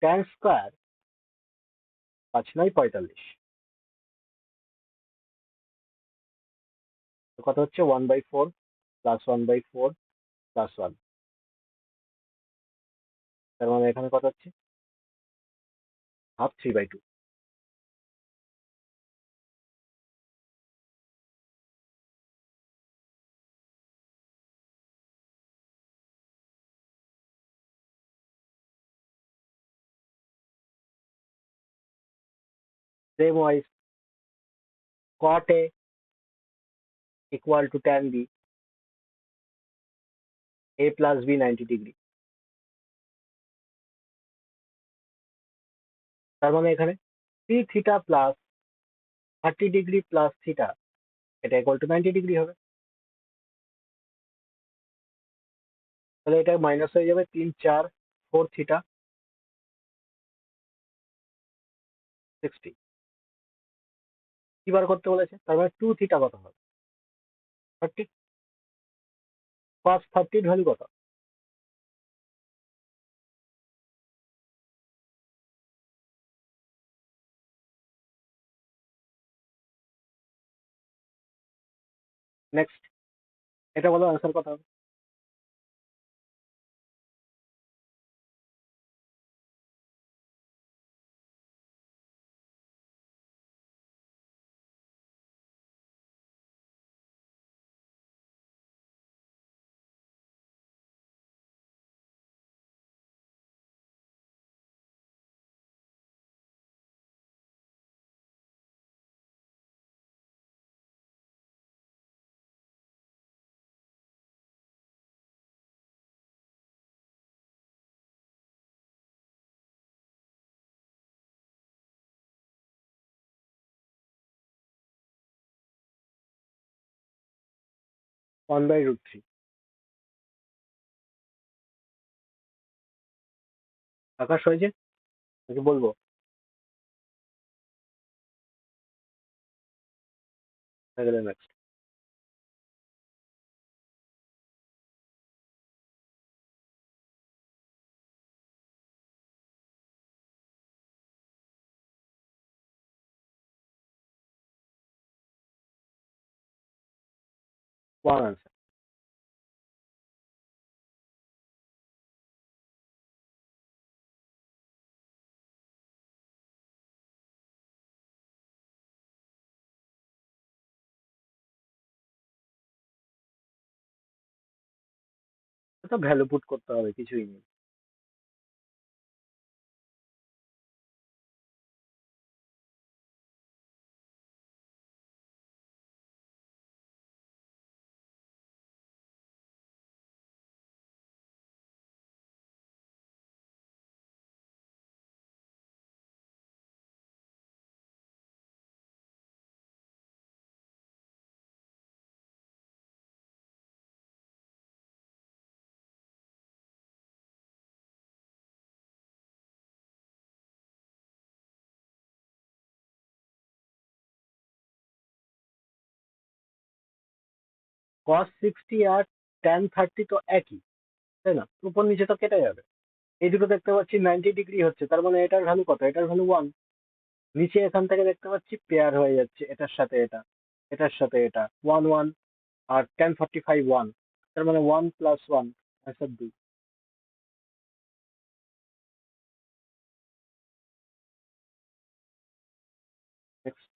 tan square 5, 9, 45। তো কত হচ্ছে? 1/4 প্লাস 1/4 প্লাস 1। তার মানে এখানে কত হচ্ছে? Half, 3/2। Same wise cot A equal two tan B, A plus B 90 degree. তার মানে এখানে 3 theta plus 30 degree plus theta, এটা ইকুয়াল টু 90 ডিগ্রি হবে। তাহলে এটা মাইনাস হয়ে যাবে, 3, 4, 4 থিটা 60। কি বার করতে বলেছে? তার মানে 2 থিটা কত হবে? 30। cos 30 ভ্যালু কত? নেক্সট, এটা বলো আনসার কত হবে? One by root three. Akash হয়েছে নাকি বলবো? নেক্সট। 1 আনসার। এটা ভ্যালু পুট করতে হবে, কিছুই নেই। cos 60 আর tan 30 তো একই, তাই না? উপর নিচে তো কেটে যাবে। এই দুটো দেখতে পাচ্ছি 90 ডিগ্রি হচ্ছে, তার মানে এটার ভ্যালু কত? এটার ভ্যালু 1। নিচে এখান থেকে দেখতে পাচ্ছি পেয়ার হয়ে যাচ্ছে, এটার সাথে এটা, এটার সাথে এটা, 1 1, আর tan 45 1, তার মানে 1 + 1, answer 2। Next.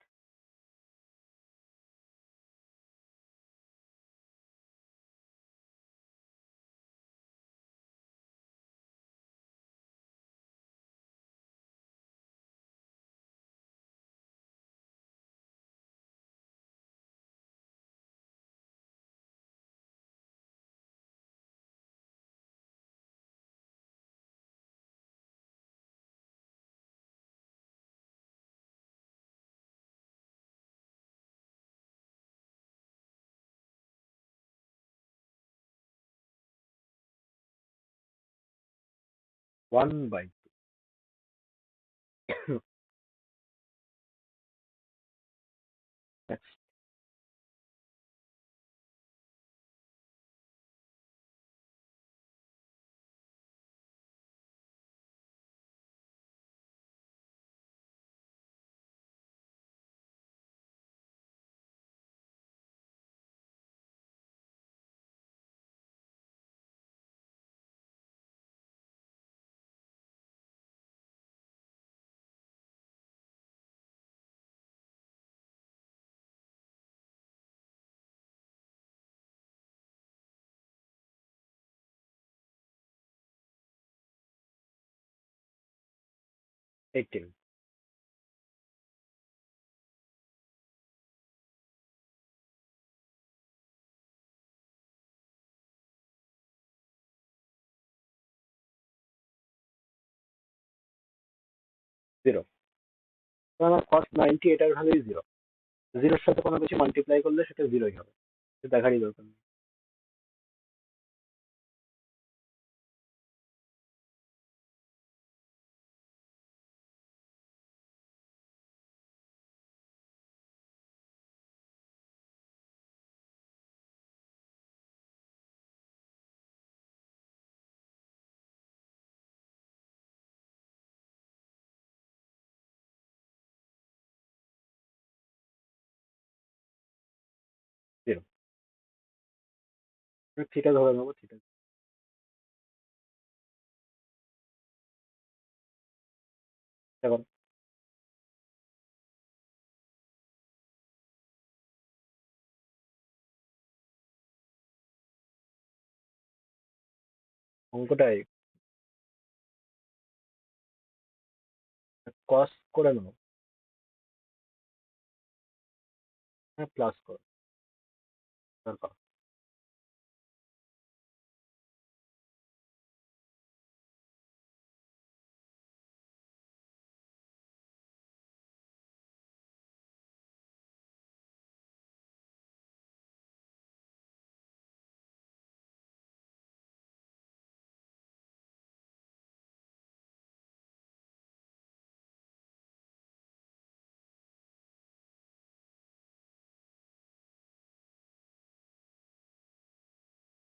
1/2। Next. Eighteen. Zero. আমার cos 90 এটার ভ্যালুই জিরো। জিরোর সাথে কোনো কিছু মাল্টিপ্লাই করলে সেটা জিরোই হবে, এটা দেখারই দরকার নেই। জিরো। থিটা ধরে নেবো, থিটা। দেখো, অঙ্কটাই কস করে নেবো। হ্যাঁ, প্লাস করো, দরকার।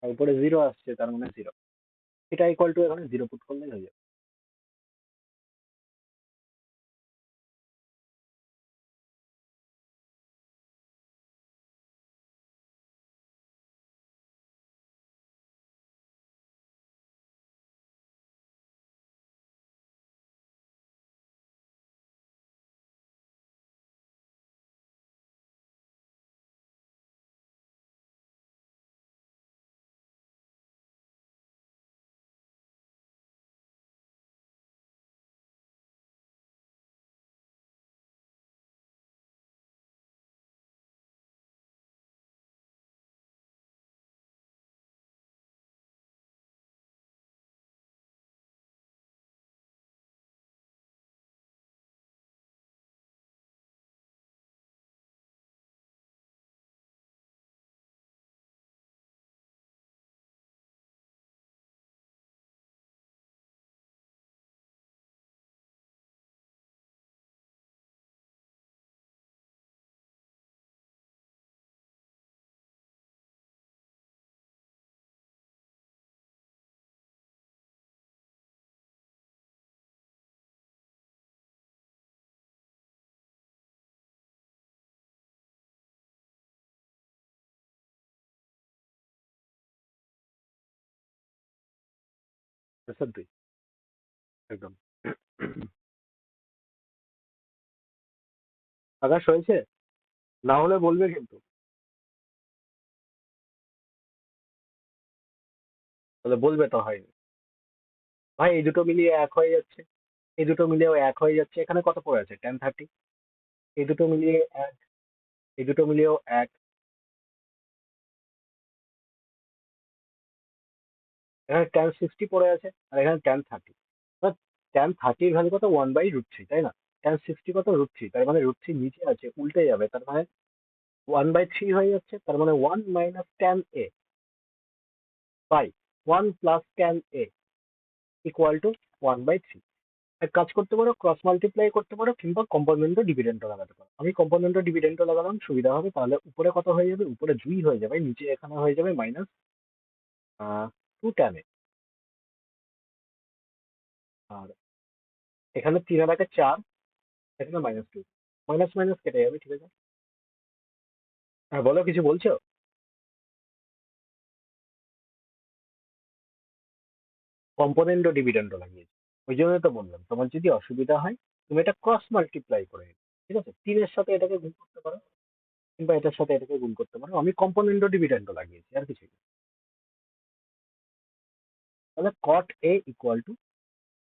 আর উপরে জিরো আসছে, তার মানে জিরো। থিটা ইকুয়াল টু এখানে জিরো পুট করলেই হয়ে যাবে। স্যার 2 একদম। আকাশ হয়েছে? না হলে বলবে কিন্তু। তাহলে বলবে তো হয়নি। ভাই এই দুটো মিলিয়ে এক হয়ে যাচ্ছে, এই দুটো মিলিয়েও এক হয়ে যাচ্ছে। এখানে কত পড়ে আছে? 1030। এই দুটো মিলিয়ে এক, এই দুটো মিলিয়েও এক। এখানে 1060 পড়ে আছে আর এখানে 1030। 1030 ভ্যালু কত? 1/√3, তাই না? 1060 কত? √3, তার মানে √3 নিচে আছে, উল্টে যাবে, তার মানে 1/3 হয়ে যাচ্ছে, তার মানে 1 minus 10a by 1 plus 10a equal to 1/3। এক কাজ করতে পারো, ক্রস মাল্টিপ্লাই করতে পারো, কিংবা কম্পোনেন্টও ডিভিডেন্টও লাগাতে পারো। আমি কম্পোনেন্টও ডিভিডেন্টও লাগালাম, সুবিধা হবে। তাহলে উপরে কত হয়ে যাবে? উপরে 2 হয়ে যাবে, নিচে এখানে হয়ে যাবে মাইনাস 2 tan a। আর এখানে 3 আর 4, এখানে -2, মাইনাস মাইনাস কেটে যাবে, ঠিক আছে? হ্যাঁ বলো, কিছু বলছো? কম্পোনেন্টও ডিভিডেন্টও লাগিয়েছি, ওই জন্যই তো বললাম তোমার যদি অসুবিধা হয় তুমি এটা ক্রস মাল্টিপ্লাই করে নিও, ঠিক আছে? 3-এর সাথে এটাকে গুণ করতে পারো, কিংবা এটার সাথে এটাকে গুণ করতে পারো। আমি কম্পোনেন্টও ডিভিডেন্টও লাগিয়েছি, আর কিছু না। তাহলে কট এ ইকুয়াল টু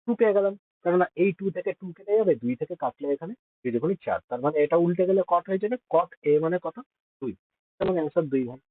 2 পেয়ে গেলাম। কেননা এই 2 থেকে 2 কেটে যাবে, 2 থেকে কাটলে এখানে 2 দুগুণে 4, তার মানে এটা উল্টে গেলে কট হয়ে যাবে। কট এ মানে কত? 2। তার মানে অ্যান্সার 2 হয়।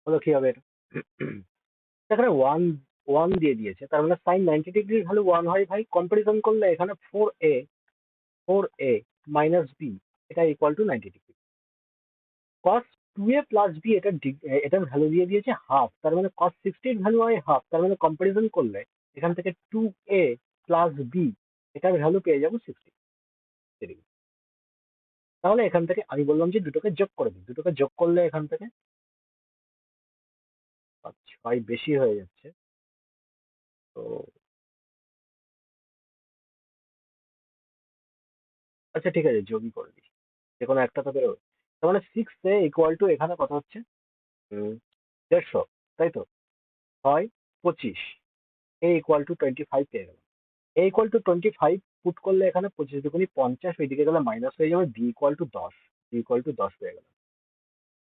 বলো কি হবে এটা? এখানে ওয়ান, ওয়ান দিয়ে দিয়েছে, তার মানে সাইন 90 ডিগ্রির ভ্যালু 1 হয় ভাই। কম্পারিজন করলে এখানে 4a মাইনাস বি, এটা equal to 90 degree. Cos 2a plus B, এটার ভ্যালু দিয়ে দিয়েছে হাফ, তার মানে কস 60-র ভ্যালু হয় হাফ, তার মানে কম্পারিজন করলে এখান থেকে 2a প্লাস বি, এটার ভ্যালু পেয়ে যাবো 60 ডিগ্রি। তাহলে এখান থেকে আমি বললাম যে দুটোকে যোগ করে দিই, দুটোকে যোগ করলে এখান থেকে 6 বেশি হয়ে যাচ্ছে। তো আচ্ছা ঠিক আছে, যোগই করে দিই, যে কোনো একটা তো বেরোবে। তার মানে 6a ইকুয়াল টু এখানে কত হচ্ছে? 150, তাই তো? হয় 25, এ ইকুয়াল টু 25 পেয়ে গেলাম। এ ইকুয়াল টু 25 পুট করলে এখানে 25 দুগুণি 50, ওইদিকে গেলে মাইনাস হয়ে যাবে, B equal to 10, B equal to 10 পেয়ে গেলাম।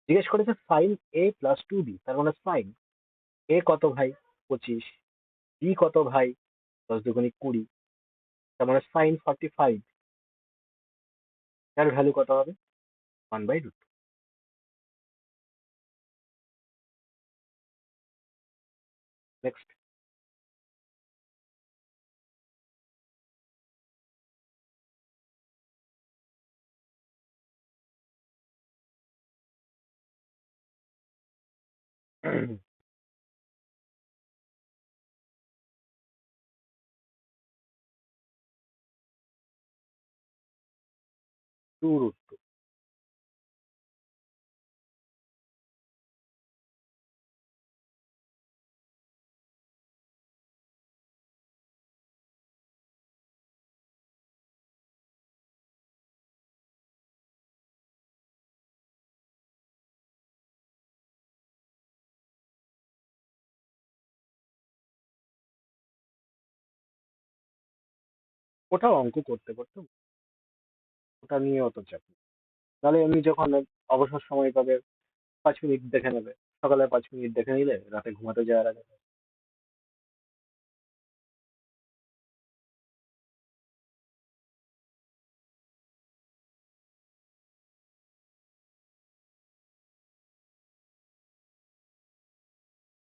জিজ্ঞেস করেছে সাইন এ প্লাস 2b, তার মানে সাইন এ কত ভাই? 25। বি কত ভাই? 10 দুগুণি 20, তার মানে সাইন 45, তার ভ্যালু কত হবে? 1/√2। নেক্সট। 2√2। ওটাও অঙ্ক করতে করতে, ওটা নিয়ে অত চাপ নেই। তাহলে এমনি যখন অবসর সময় পাবে 5 মিনিট দেখে নেবে, সকালে 5 মিনিট দেখে নিলে রাতে ঘুমাতে যাওয়ার আগে।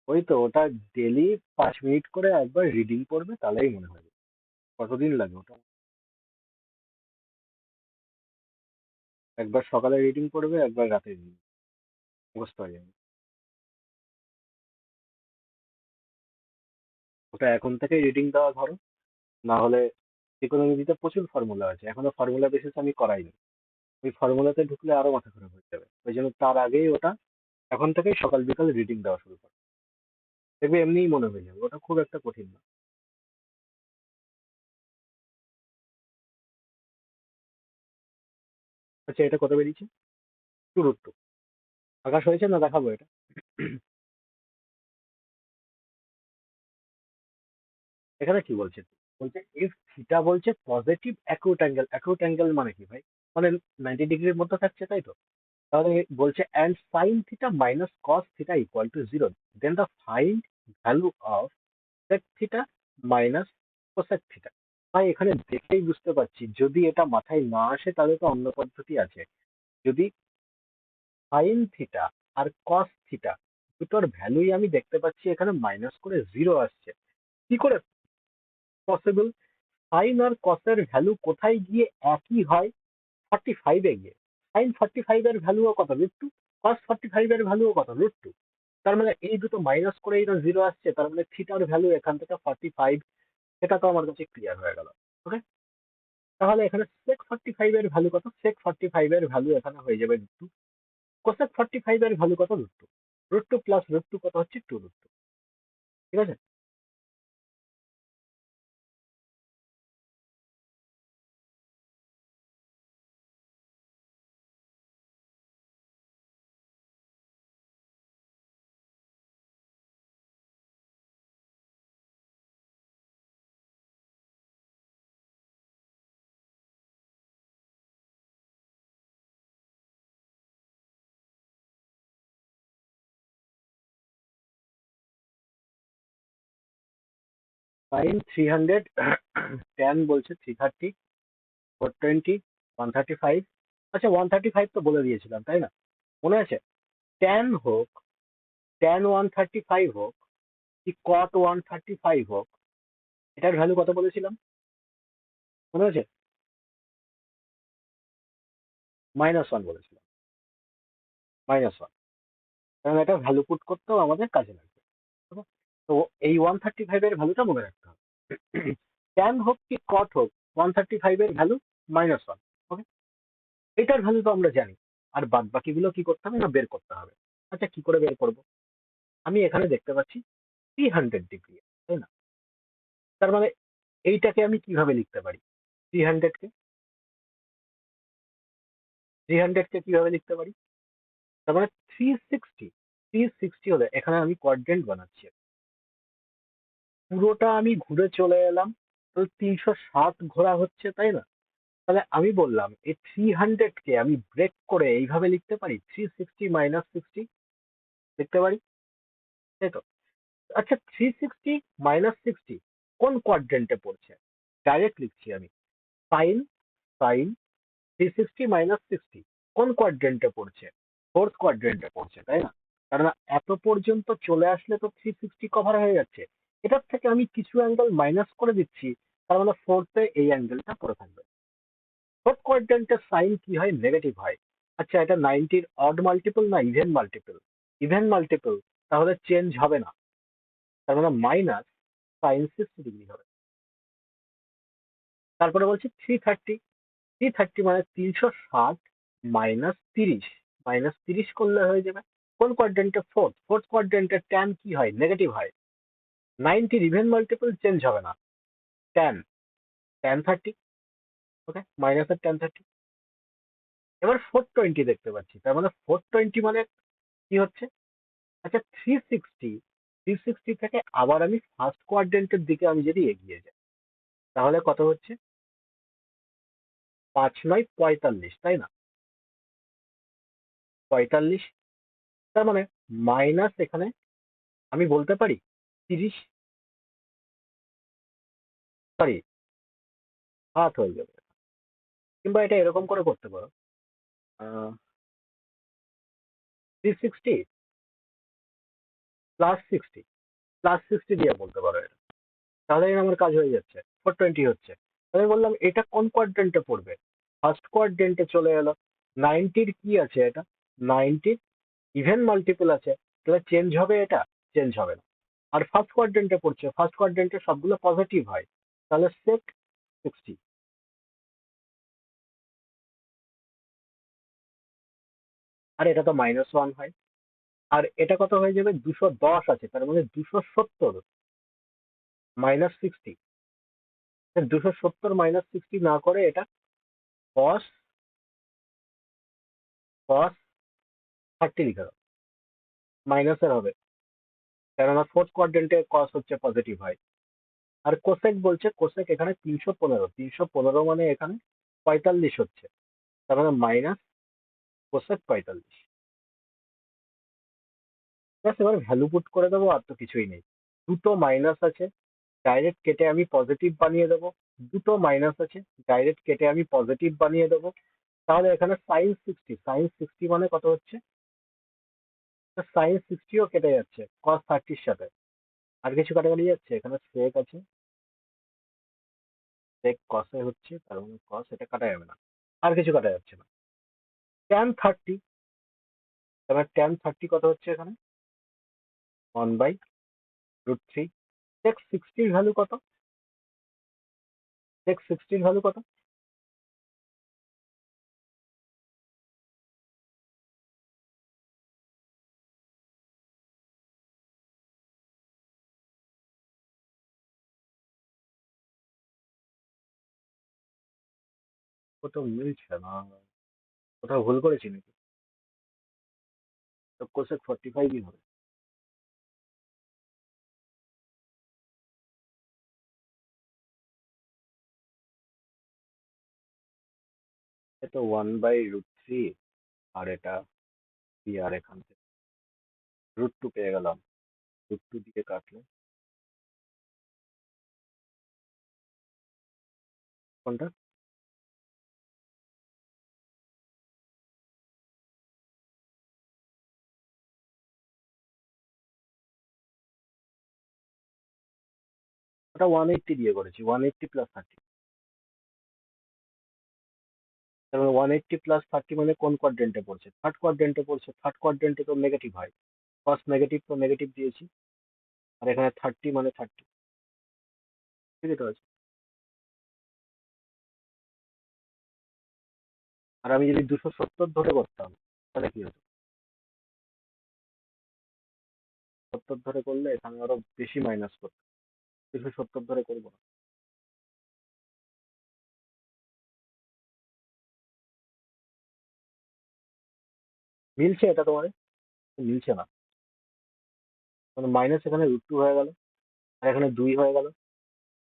ওই তো ওটা ডেলি 5 মিনিট করে একবার রিডিং পড়বে তাহলেই মনে হয়। কতদিন লাগে ওটা? একবার সকালে রিডিং পড়বে, একবার রাতে রিডিং, মুখস্থ হয়ে যাবে। ওটা এখন থেকে রিডিং দেওয়া ধরো, না হলে ইকোনমিতে প্রচুর ফর্মুলা আছে, এখনো ফর্মুলা বেসিস আমি করাইনি। ওই ফর্মুলাতে ঢুকলে আরো মাথা খারাপ হয়ে যাবে, ওই জন্য তার আগেই ওটা এখন থেকেই সকাল বিকাল রিডিং দেওয়া শুরু করো। দেখবে এমনিই মনে হয়ে যাবে, ওটা খুব একটা কঠিন না। আচ্ছা, এটা কত বেরিয়েছে? Two root two. আকাশ হয়েছে না দেখাবো এটা? এখানে কি বলছে? বলছে ইফ থিটা বলছে positive acute angle. Acute angle মানে কি ভাই? মানে 90 ডিগ্রির মধ্যে থাকছে, তাই তো? তাহলে বলছে and sine theta minus cos theta equal to zero, then the find value of sec theta minus cosec theta. ভাই এখানে দেখেই বুঝতে পারছি, যদি এটা মাথায় না আসে তাহলে তো অন্য পদ্ধতি আছে। যদি সাইন থিটা আর কস থিটা দুটোর ভ্যালুই আমি দেখতে পাচ্ছি এখানে মাইনাস করে জিরো আসছে, কি করে পসিবল? সাইন আর কসের ভ্যালু কোথায় গিয়ে একই হয়? 45-এ গিয়ে। সাইন 45 এর ভ্যালুও কত? √2। কস 45 এর ভ্যালুও কত? √2। তার মানে এই দুটো মাইনাস করেই না জিরো আসছে, তার মানে থিটার ভ্যালু এখান থেকে 45। এটা তো আমার কাছে ক্লিয়ার হয়ে গেল। ওকে, তাহলে এখানে সেক 45 এর ভ্যালু কত? সেক 45 এর ভ্যালু এখানে হয়ে যাবে √2। কোসেক 45 এর ভ্যালু কত? √2। √2 প্লাস √2 কত হচ্ছে? 2√2। ঠিক আছে। সাইন 300, ট্যান বলছে 330, 420, 135। আচ্ছা, 135 তো বলে দিয়েছিলাম, তাই না? মনে আছে? ট্যান হোক, tan 135 হোক, কি cot 135 হোক, এটার ভ্যালু কত বলেছিলাম? মনে আছে? -1 বলেছিলাম। -1, কারণ এটা ভ্যালু পুট করতেও আমাদের কাজে লাগবে। ঠিক আছে? তো এই 135 এর ভ্যালুটা মনে রাখতে হবে। ট্যান হোক কি কট হোক, 135 এর ভ্যালু -1। ওকে, এটার ভ্যালু তো আমরা জানি। আর বাদ বাকিগুলো কি করতে হবে? না, বের করতে হবে। আচ্ছা, কি করে বের করব? আমি এখানে দেখতে পাচ্ছি 300 ডিগ্রি, তাই না? তার মানে এইটাকে আমি কিভাবে লিখতে পারি? 300 কে 300 কে কিভাবে লিখতে পারি? তার মানে 360 হলে এখানে আমি কোয়াড্রেন্ট বানাচ্ছি, পুরোটা আমি ঘুরে চলে এলাম, তো 360 ঘোরা হচ্ছে, তাই না? তাহলে আমি বললাম এই 300 কে আমি ব্রেক করে এইভাবে লিখতে পারি, 360 - 60 লিখতে পারি, তাই তো? আচ্ছা, 360 - 60 কোন কোয়াড্রেন্টে পড়ছে? ডাইরেক্ট লিখছি আমি। সাইন সাইন 360 - 60 কোন কোয়াড্রেন্টে পড়ছে? ফোর্থ কোয়াড্রেন্টে পড়ছে, তাই না? কারণ এত পর্যন্ত চলে আসলে তো 360 কভার হয়ে যাচ্ছে। এটার থেকে আমি কিছু অ্যাঙ্গেল মাইনাস করে দিচ্ছি, তার মানে ফোর্থে এই অ্যাঙ্গেলটা পড়ে থাকবে। ফোর্থ কোয়াড্রেন্টের সাইন কি হয়? নেগেটিভ হয়। আচ্ছা, এটা 90-র অড মাল্টিপল না ইভেন মাল্টিপল? ইভেন মাল্টিপল, তাহলে চেঞ্জ হবে না, তার মানে -sin 60 ডিগ্রি হবে। তারপরে বলছি 330, 330 মানে 360 -30, -30 করলে হয়ে যাবে। কোন কোয়াড্রেন্টে? ফোর্থ। ফোর্থ কোয়াড্রেন্টে ট্যান কি হয়? নেগেটিভ হয়। 90-র ইভেন মাল্টিপল চেঞ্জ হবে না, ট্যান, tan 30। ওকে, মাইনাসের tan 30। এবার 420 দেখতে পাচ্ছি, তার মানে 420 মানে কি হচ্ছে? আচ্ছা, 360 থেকে আবার আমি ফার্স্ট কোয়াড্রেন্টের দিকে আমি যদি এগিয়ে যাই, তাহলে কত হচ্ছে? 5×9 = 45, তাই না? 45, তার মানে মাইনাস এখানে আমি বলতে পারি 30, সরি 7 হয়ে যাবে। কিংবা এটা এরকম করে করতে পারো, 360 +60 দিয়ে বলতে পারো এটা, তাহলে আমার কাজ হয়ে যাচ্ছে, 420 হচ্ছে। আমি বললাম এটা কোন কোয়াড্রেন্টে পড়বে, ফার্স্ট কোয়াড্রেন্টে চলে এলো। 90-র কি আছে, এটা 90 ইভেন মাল্টিপল আছে, তাহলে চেঞ্জ হবে, এটা চেঞ্জ হবে না। আর ফার্স্ট কোয়াড্রেন্টে পড়ছে, ফার্স্ট কোয়াড্রেন্টে সবগুলো পজিটিভ হয়, তাহলে সেক 60। আর এটা তো -1 হয়। আর এটা কত হয়ে যাবে, 210 আছে, তার মানে 270 -60। 270 -60 না করে এটা cos cos 30 লিখে দাও, মাইনাসের হবে, কেননা ফোর্থ কোয়াড্রেন্টে cos হচ্ছে পজিটিভ হয়। আর কোসেক বলছে, কোসেক এখানে 315 মানে এখানে 45 হচ্ছে, তার মানে মাইনাস কোসেক 45। ব্যাস, এবার ভ্যালু পুট করে দেবো, আর তো কিছুই নেই। দুটো মাইনাস আছে, ডাইরেক্ট কেটে আমি পজিটিভ বানিয়ে দেবো। দুটো মাইনাস আছে, ডাইরেক্ট কেটে আমি পজিটিভ বানিয়ে দেবো। তাহলে এখানে সাইন 60 মানে কত হচ্ছে, সাইন 60ও কেটে যাচ্ছে cos 30-র সাথে। আর কিছু কাটাকাটি যাচ্ছে, এখানে সেক আছে, সেক কসে হচ্ছে, তার মানে কস, এটা কাটা যাবে না। আর কিছু কাটা যাচ্ছে না। tan 30, তাহলে tan 30 কত হচ্ছে এখানে, 1/√3। sec 60-র ভ্যালু কত, sec 60-র ভ্যালু কত, কোথাও মিলছে না, কোথাও ভুল করেছি নাকি? তো কোসেক 45ই হবে। এটা 1/√3, আর এটা কি, আর এখান থেকে √2 পেয়ে গেলাম, √2 দিয়ে কাটলে কোনটা, ওটা 180 দিয়ে করেছি, 180 + 30। তাহলে 180 + 30 মানে কোন কোয়াড্রেন্টে পড়ছে, থার্ড কোয়াড্রেন্টে পড়ছে। থার্ড কোয়াড্রেন্টে তো নেগেটিভ হয়, ফার্স্ট নেগেটিভ, তো নেগেটিভ দিয়েছি। আর এখানে 30 মানে 30, ঠিকই তো আছে। আর আমি যদি 270 ধরে করতাম, তাহলে কি হতো, 70 ধরে করলে এখানে আরো বেশি মাইনাস করতো, 270 ধরে করবো না। মিলছে এটা তোমার, মিলছে না, মানে মাইনাস এখানে √2 হয়ে গেল, আর এখানে 2 হয়ে গেল।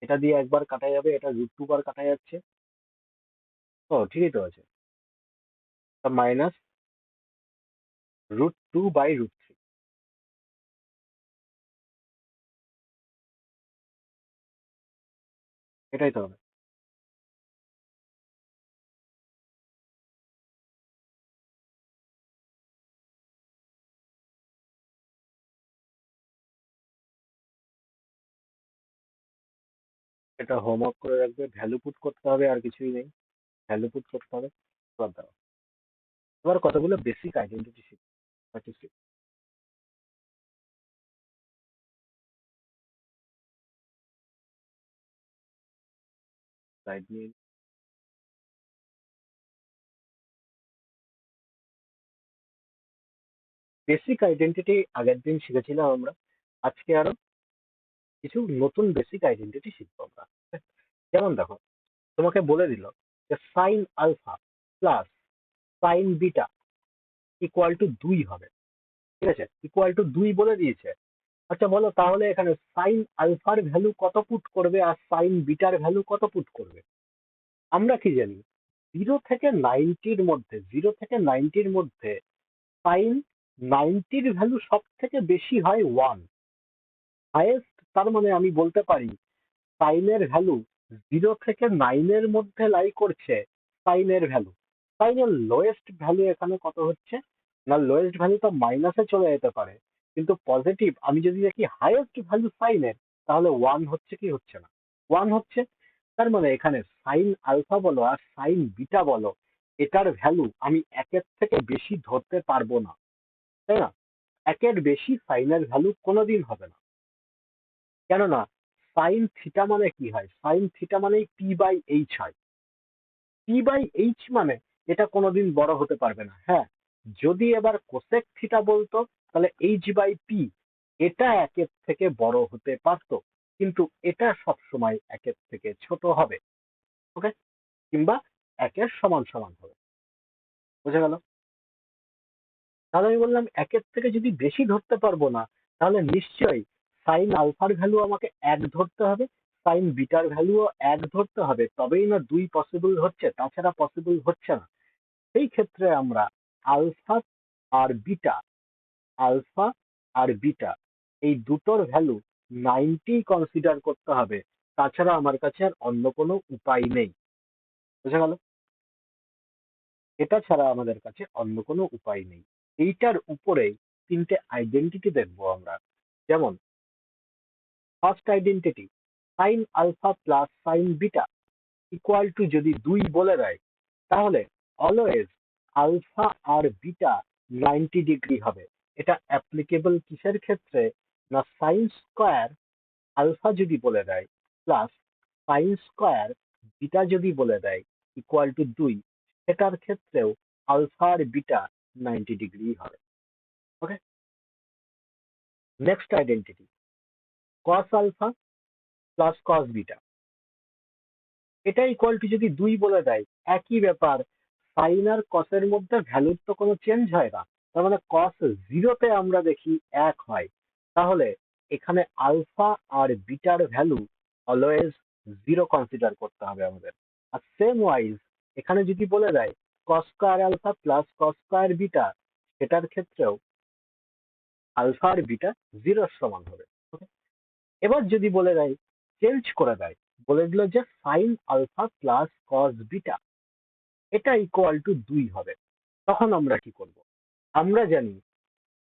এটা দিয়ে একবার কাটা যাবে, এটা √2 বার কাটা যাচ্ছে, তো ঠিকই তো আছে। তা -√2/√3, এটাই তো হবে। এটা হোমওয়ার্ক করে রাখবে, ভ্যালু পুট করতে হবে, আর কিছুই নেই, ভ্যালু পুট করতে হবে। এবার দাও, এবার কতগুলো বেসিক আইডেন্টিটি শিখবে, 36 স্লাইড নিয়ে। বেসিক আইডেন্টিটি আগের দিন শিখেছিলাম আমরা, আজকে আরো কিছু নতুন বেসিক আইডেন্টিটি শিখবো আমরা। যেমন দেখো, তোমাকে বলে দিল যে sine alpha plus sine beta =2 হবে, ঠিক আছে, =2 বলে দিয়েছে। আচ্ছা বলো তাহলে এখানে সাইন আলফার ভ্যালু কত পুট করবে, আর সাইন বিটার ভ্যালু কত পুট করবে। আমরা কি জানি, 0 থেকে 90-র মধ্যে সাইন 90-র ভ্যালু সব থেকে বেশি হয় 1, হাইয়েস্ট। তার মানে আমি বলতে পারি সাইনের ভ্যালু 0 থেকে 9-এর মধ্যে লাই করছে। সাইনের ভ্যালু, সাইনের লোয়েস্ট ভ্যালু এখানে কত হচ্ছে, না লোয়েস্ট ভ্যালু তো মাইনাসে চলে যেতে পারে, কিন্তু পজিটিভ আমি যদি দেখি হাইয়েস্ট ভ্যালু সাইনের, তাহলে 1 হচ্ছে কি হচ্ছে না? 1 হচ্ছে। তার মানে এখানে সাইন আলফা বলো আর সাইন বিটা বলো, এটার ভ্যালু আমি একের থেকে বেশি ধরতে পারবো না, তাই না? একের বেশি সাইনের ভ্যালু কোনোদিন হবে না। কেননা সাইন থিটা মানে কি হয়? সাইন থিটা মানে p/h হয়। p/h মানে এটা কোনোদিন বড় হতে পারবে না। হ্যাঁ, যদি এবার কোসেক থিটা বলতো, তাহলে h/p এটা একের থেকে বড় হতে পারতো, কিন্তু এটা সবসময় একের থেকে ছোট হবে। ওকে, কিংবা একের সমান সমান হবে। বোঝা গেল? তাহলে আমি বললাম একের থেকে যদি বেশি ধরতে পারবো না, তাহলে নিশ্চয়ই সাইন আলফার ভ্যালু আমাকে 1 ধরতে হবে, সাইন বিটার ভ্যালুও 1 ধরতে হবে, তবেই না 2 পসিবল হচ্ছে, তাছাড়া পসিবল হচ্ছে না। সেই ক্ষেত্রে আমরা আলফা আর বিটা, আলফা আর বিটা এই দুটোর ভ্যালু 90 কনসিডার করতে হবে, তাছাড়া আমার কাছে আর অন্য কোনো উপায় নেই। বোঝা গেল? এটা ছাড়া আমাদের কাছে অন্য কোনো উপায় নেই। এইটার উপরেই 3টে আইডেন্টিটি দেখবো আমরা। যেমন first identity, sine alpha plus sine beta equal to যদি 2 বলে দেয়, তাহলে অলওয়েজ আলফা আর বিটা 90 ডিগ্রি হবে। এটা অ্যাপ্লিকেবল কিসের ক্ষেত্রে? না সাইন স্কোয়ার আলফা যদি বলে দেয় প্লাস সাইন স্কোয়ার বিটা যদি বলে দেয় ইকুয়াল টু 2, সেটার ক্ষেত্রেও আলফা আর বিটা 90 ডিগ্রি হবে। Okay, next identity, cos alpha plus cos beta, এটা ইকুয়াল টু যদি 2 বলে দেয়, একই ব্যাপার। সাইন আর কসের মধ্যে ভ্যালুর তো কোনো চেঞ্জ হয় না, তার মানে কস 0-তে আমরা দেখি 1 হয়, তাহলে এখানে আলফা আর বিটার ভ্যালু অলওয়েজ 0 কনসিডার করতে হবে আমাদের। আর সেম ওয়াইজ এখানে যদি বলে দেয় cos square alpha plus cos square beta, সেটার ক্ষেত্রেও আলফা আর বিটা 0 সমান হবে। Okay? এবার যদি বলে দেয়, চেঞ্জ করে দেয়, বলে দিল যে sine alpha plus cos beta এটা ইকুয়াল টু 2 হবে, তখন আমরা কি করব? আমরা জানি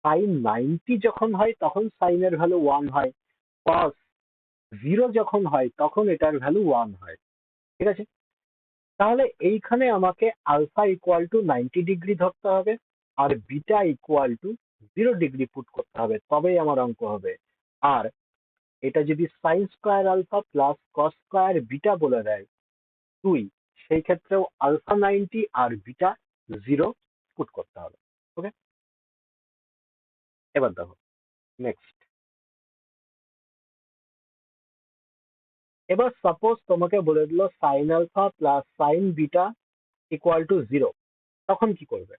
সাইন 90 যখন হয় তখন সাইনের ভ্যালু 1 হয়, কস 0 যখন হয় তখন এটার ভ্যালু 1 হয়। ঠিক আছে? তাহলে এইখানে আমাকে আলফা ইকুয়াল টু 90 ডিগ্রি ধরতে হবে আর beta equal to 0 degree put করতে হবে, তবেই আমার অঙ্ক হবে। আর এটা যদি sine square alpha plus cos square beta বলে দেয় 2, সেই ক্ষেত্রেও আলফা 90 আর বিটা 0 পুট করতে হবে। ওকে, এবার দেখো নেক্সট। এবার সাপোজ তোমাকে বলে দিল sine alpha plus sine beta equal to 0, তখন কি করবে?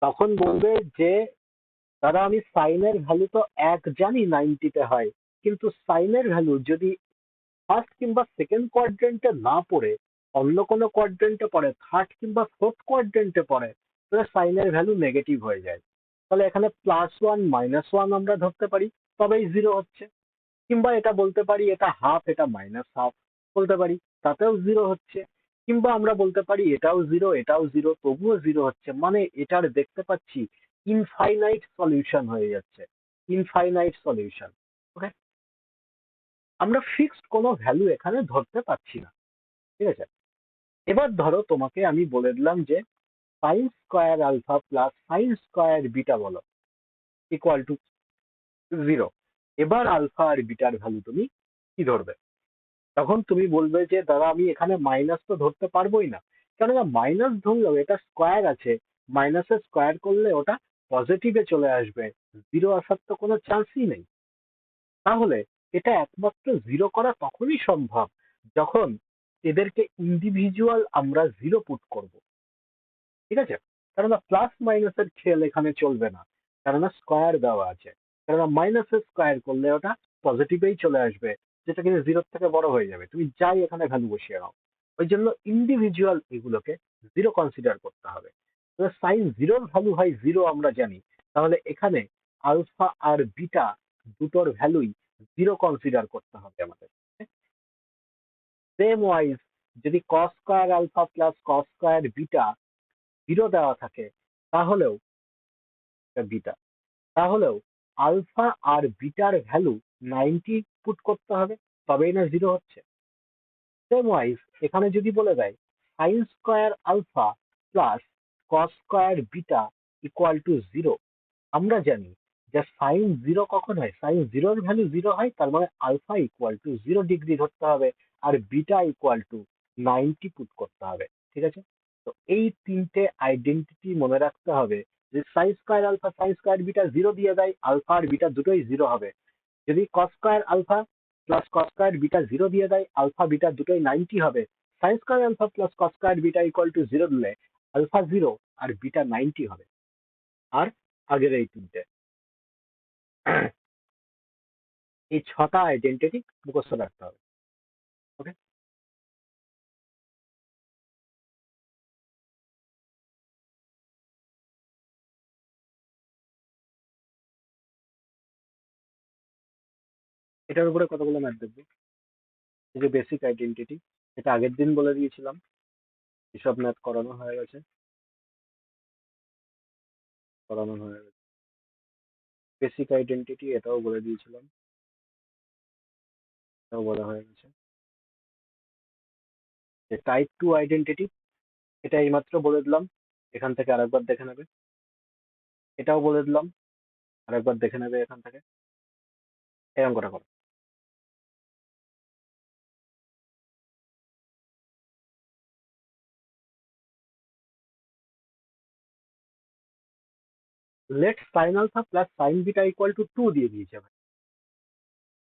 তখন বলবে যে দাদা আমি সাইনের ভ্যালু তো 1 জানি 90-তে হয়, কিন্তু সাইনের ভ্যালু যদি ফার্স্ট কিংবা সেকেন্ড কোয়াড্রেন্টে না পড়ে অন্য কোনো কোয়াড্রেন্টে পড়ে, থার্ড কিংবা ফোর্থ কোয়াড্রেন্টে পড়ে, তাহলে সাইনের ভ্যালু নেগেটিভ হয়ে যায়। তাহলে এখানে +1 -1 আমরা ধরতে পারি, তবেই 0 হচ্ছে। কিংবা এটা বলতে পারি এটা হাফ, এটা -হাফ বলতে পারি, তাতেও 0 হচ্ছে। কিংবা আমরা বলতে পারি এটাও 0 এটাও 0, তবুও 0 হচ্ছে, মানে এটার দেখতে পাচ্ছি ইনফাইনাইট সলিউশন হয়ে যাচ্ছে, ইনফাইনাইট সলিউশন। ওকে, আমরা ফিক্সড কোনো ভ্যালু এখানে ধরতে পারছি না। ঠিক আছে, এবার ধরো তোমাকে আমি বলে দিলাম যে sine square alpha plus sine square beta বলো ইকুয়াল টু 0। এবার আলফা আর বিটার ভ্যালু তুমি কি ধরবে? তখন তুমি বলবে যে দাদা আমি এখানে মাইনাস তো ধরতে পারবোই না, কেননা মাইনাস ধরলেও এটা স্কোয়ার আছে, মাইনাসের স্কোয়ার করলে ওটা পজিটিভে চলে আসবে, 0 আসার তো কোনো চান্সই নেই। তাহলে এটা একমাত্র 0 করা তখনই সম্ভব যখন এদেরকে ইন্ডিভিজুয়াল আমরা 0 পুট করব। ঠিক আছে, কেননা প্লাস মাইনাসের খেল এখানে চলবে না, কেননা স্কোয়ার দেওয়া আছে, কেননা মাইনাসের স্কোয়ার করলে ওটা পজিটিভেই চলে আসবে, যেটা কিন্তু 0 থেকে বড় হয়ে যাবে, তুমি যাই এখানে ভ্যালু বসিয়ে নাও। ওই জন্য ইন্ডিভিজুয়াল এগুলোকে 0 কনসিডার করতে হবে। সাইন 0-র ভ্যালু হয় 0 আমরা জানি, তাহলে এখানে আলফা আর বিটা দুটোর ভ্যালুই 0 কনসিডার করতে হবে আমাদের। সেম ওয়াইজ যদি cos square alpha plus cos square beta 0 দেওয়া থাকে, তাহলেও এটা বিটা। তাহলেও আলফা আর বিটার ভ্যালু 90 পুট করতে হবে, তবেই না জিরো হচ্ছে। সেম ওয়াইজ এখানে যদি বলে দেয় sine square alpha plus cos square beta equal to zero, আমরা জানি যে সাইন জিরো কখন হয়, সাইন জিরোর ভ্যালু জিরো হয়, তার মানে আলফা ইকুয়াল টু 0 ডিগ্রি ধরতে হবে, আর বিটা ইকুয়াল টু 90 পুট করতে হবে। ঠিক আছে, তো এই তিনটে আইডেন্টিটি মনে রাখতে হবে, যে sine square alpha sine square beta zero দিয়ে দেয়, আলফা আর বিটা দুটোই জিরো হবে। যদি cos square alpha plus cos square beta zero দিয়ে দেয়, আলফা বিটা দুটোই 90 হবে। Sine square alpha plus cos square beta equal to zero দিলে আলফা জিরো আর বিটা 90 হবে। আর আগের এই তিনটে এই ছটা আইডেন্টিটি মুখস্থ রাখতে হবে। ওকে, এটার উপরে কতগুলো ম্যাথ দেখবো? এই যে বেসিক আইডেন্টিটি, এটা আগের দিন বলে দিয়েছিলাম, এসব ম্যাথ করানো হয়ে গেছে। বেসিক আইডেন্টিটি এটাও বলে দিয়েছিলাম, এটাও বলা হয়ে গেছে। যে টাইপ টু আইডেন্টিটি, এটা এইমাত্র বলে দিলাম, এখান থেকে আরেকবার দেখে নেবে। এটাও বলে দিলাম, আরেকবার দেখে নেবে এখান থেকে। এই অঙ্কটা করো। Let sine alpha plus sine beta equal to 2 দিয়ে দিয়েছে ভাই,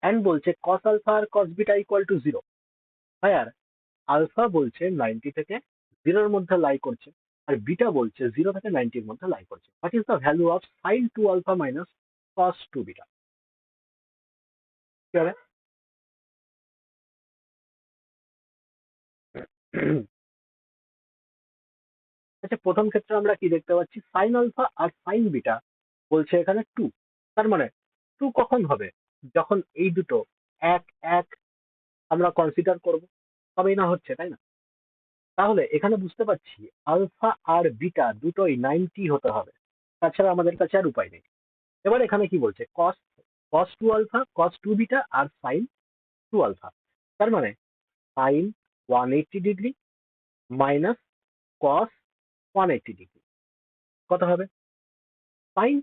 এন্ড বলছে কস আলফা আর কস বিটা ইকুয়াল টু 0। ভাই আর আলফা বলছে 90 থেকে 0-র মধ্যে লাই করছে, আর বিটা বলছে 0 থেকে 90-র মধ্যে লাই করছে। What is the value of sine 2 alpha minus cos 2 beta? কি হবে? আচ্ছা, প্রথম ক্ষেত্রে আমরা কি দেখতে পাচ্ছি, সাইন আলফা আর সাইন বিটা বলছে এখানে 2। তার মানে 2 কখন হবে? যখন এই দুটো এক এক আমরা কনসিডার করব, তবেই না হচ্ছে, তাই না? তাহলে এখানে বুঝতে পারছি আলফা আর বিটা দুটোই 90 হতে হবে, তাছাড়া আমাদের কাছে আর উপায় নেই। এবার এখানে কি বলছে, cos cos two alpha cos two beta আর সাইন টু আলফা। তার মানে sine 180 degree minus cos 180 degree কত হবে? সাইন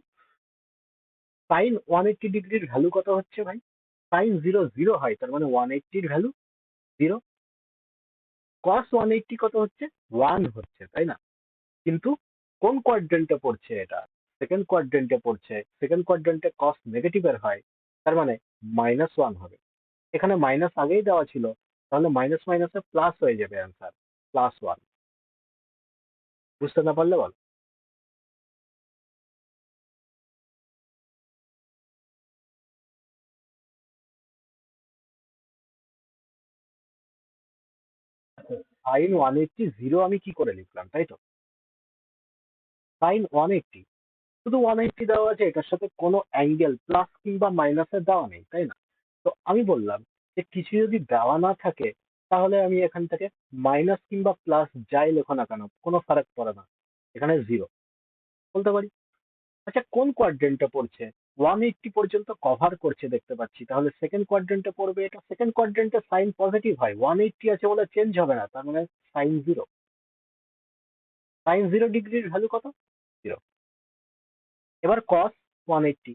সাইন 180 ডিগ্রির ভ্যালু কত হচ্ছে ভাই? সাইন জিরো জিরো হয়, তার মানে 180-র ভ্যালু জিরো। কস 180 কত হচ্ছে? 1 হচ্ছে, তাই না? কিন্তু কোন কোয়াড্রেন্টে পড়ছে এটা? সেকেন্ড কোয়াড্রেন্টে পড়ছে, সেকেন্ড কোয়াড্রেন্টে কস নেগেটিভের হয়, তার মানে -1 হবে। এখানে মাইনাস আগেই দেওয়া ছিল, তাহলে মাইনাস মাইনাসে প্লাস হয়ে যাবে অ্যান্সার, +1। বুঝতে না পারলে বল। সাইন 180 জিরো আমি কি করে লিখলাম, তাই তো? সাইন 180, শুধু 180 দেওয়া আছে, এটার সাথে কোনো অ্যাঙ্গেল প্লাস কিংবা মাইনাসের দেওয়া নেই, তাই না? তো আমি বললাম যে কিছু যদি দেওয়া না থাকে, তাহলে আমি এখান থেকে মাইনাস কিংবা প্লাস যাই লেখো না কেন কোনো ফারাক পড়ে না, এখানে জিরো বলতে পারি। আচ্ছা, কোন কোয়াড্রেন্টে পড়ছে? 180 পর্যন্ত কভার করছে দেখতে পাচ্ছি, তাহলে সেকেন্ড কোয়াড্রেন্টে পড়বে। এটা সেকেন্ড কোয়াড্রেন্টে সাইন পজিটিভ হয়, 180 আছে বলে চেঞ্জ হবে না, তার মানে সাইন জিরো। সাইন 0 ডিগ্রির ভ্যালু কত? জিরো। এবার কস 180,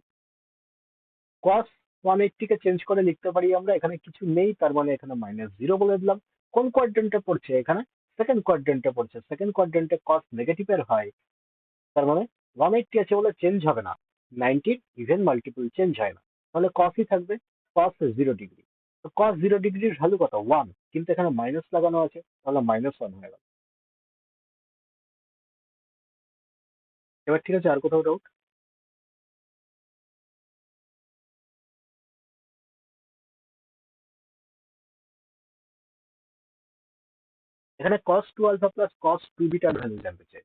কস 180 কে চেঞ্জ করে লিখতে পারি আমরা, এখানে কিছু নেই, তার মানে এখানে -0 বলে দিলাম। কোন কোয়াড্রেন্টে পড়ছে? এখানে সেকেন্ড কোয়াড্রেন্টে পড়ছে, সেকেন্ড কোয়াড্রেন্টে কস নেগেটিভের হয়, তার মানে 180 আছে বলে চেঞ্জ হবে না, 90-র ইভেন মাল্টিপল চেঞ্জ হয় না, তাহলে কসই থাকবে, কস 0 ডিগ্রি। তো কস 0 ডিগ্রির ভ্যালু কত? 1, কিন্তু এখানে মাইনাস লাগানো আছে, তাহলে -1 হয়ে গেল। এবার ঠিক আছে, আর কোথাও ডাউট? এখানে কস 2 আলফা প্লাস কস 2 বিটার ভ্যালু জানতে চাই।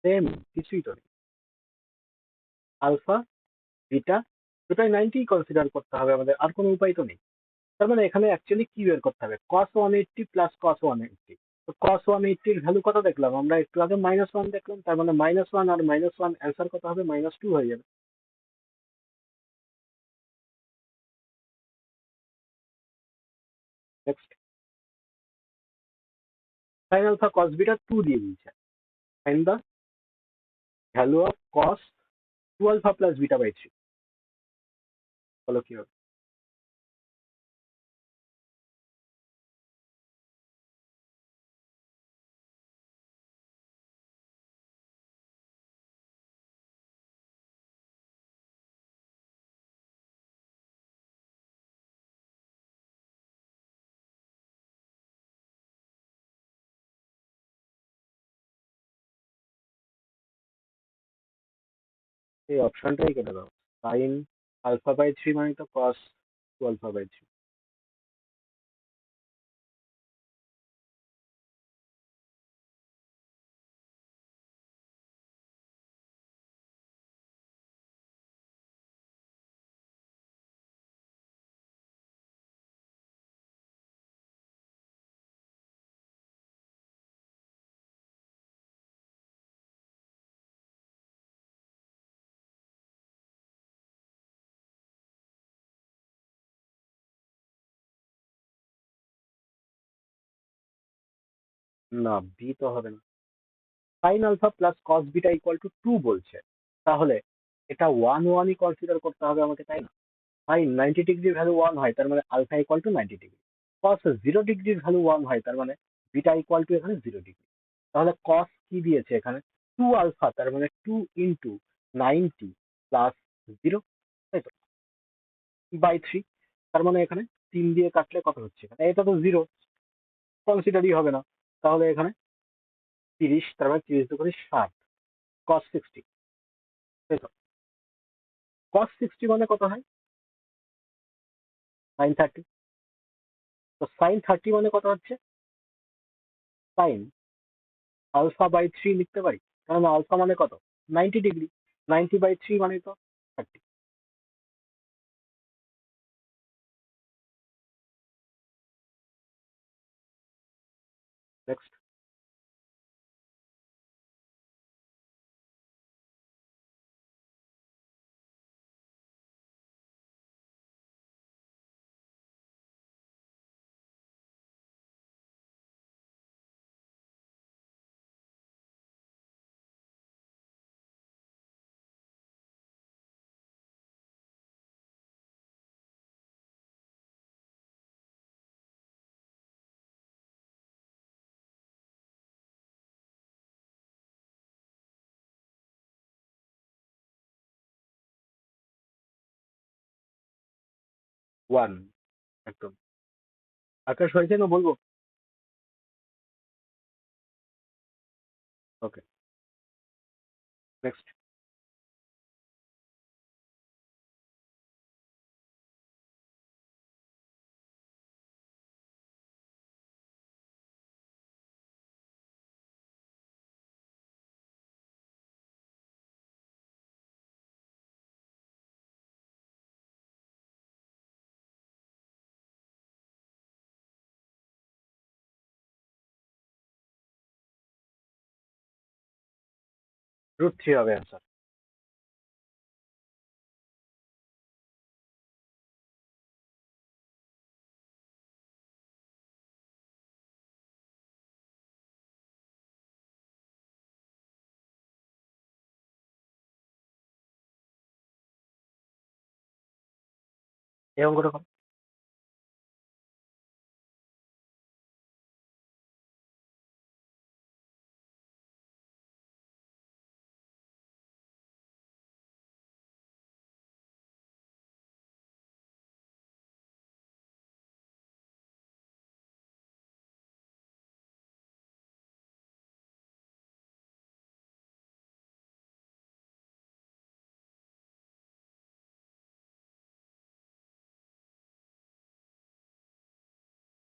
সেম, কিছুই তো নেই। আলফা বিটা দুটাই 90 কনসিডার করতে হবে আমাদের, আর কোনো উপায় তো নেই। তার মানে এখানে অ্যাকচুয়ালি কি বের করতে হবে, cos 180 প্লাস cos 180। তো cos 180 এর ভ্যালু কত দেখলাম আমরা, একটু আগে -1 দেখলাম, তার মানে -1 আর -1 অ্যান্সার কত হবে, -2 হয়ে যাবে। Next, sin alpha cos beta 2 দিয়ে দিয়েছে, find the value of cos 2 alpha plus beta by 3। বলো কি হবে। এই অপশনটাই কেটে দাও, sin আলফা বাই 3 মানে তো cos 2 আলফা বাই 3। না, বি তো হবে না। sin alpha plus cos beta equal to 2 বলছে, তাহলে এটা 1 কনসিডার করতে হবে আমাকে, তাই না? sin 90 ডিগ্রির ভ্যালু 1 হয়, তার মানে alpha equal to 90 degree. cos 0 ডিগ্রির ভ্যালু 1 হয়, তার মানে বিটা ইকুয়াল টু এখানে 0 ডিগ্রি। তাহলে cos কি দিয়েছে এখানে, 2 আলফা, তার মানে 2 ইন্টু 90 প্লাস 0, তাই তো, বাই 3। তার মানে এখানে 3 দিয়ে কাটলে কত হচ্ছে, এখানে এটা তো 0, কনসিডারই হবে না। তাহলে এখানে 30, তার মানে 30 দুগুণে 60, cos 60, তাই তো। cos 60 মানে কত হয়, sin 30। তো sin 30 মানে কত হচ্ছে, sin আলফা বাই 3 লিখতে পারি, কারণ আলফা মানে কত, 90 ডিগ্রি, 90 বাই 3 মানে তো 30। নেক্সট, ওয়ান, একদম। আকাশ হয়েছে না বলবো? ওকে, নেক্সট। √3 হবে অ্যান্সার। এই অঙ্কটা কর।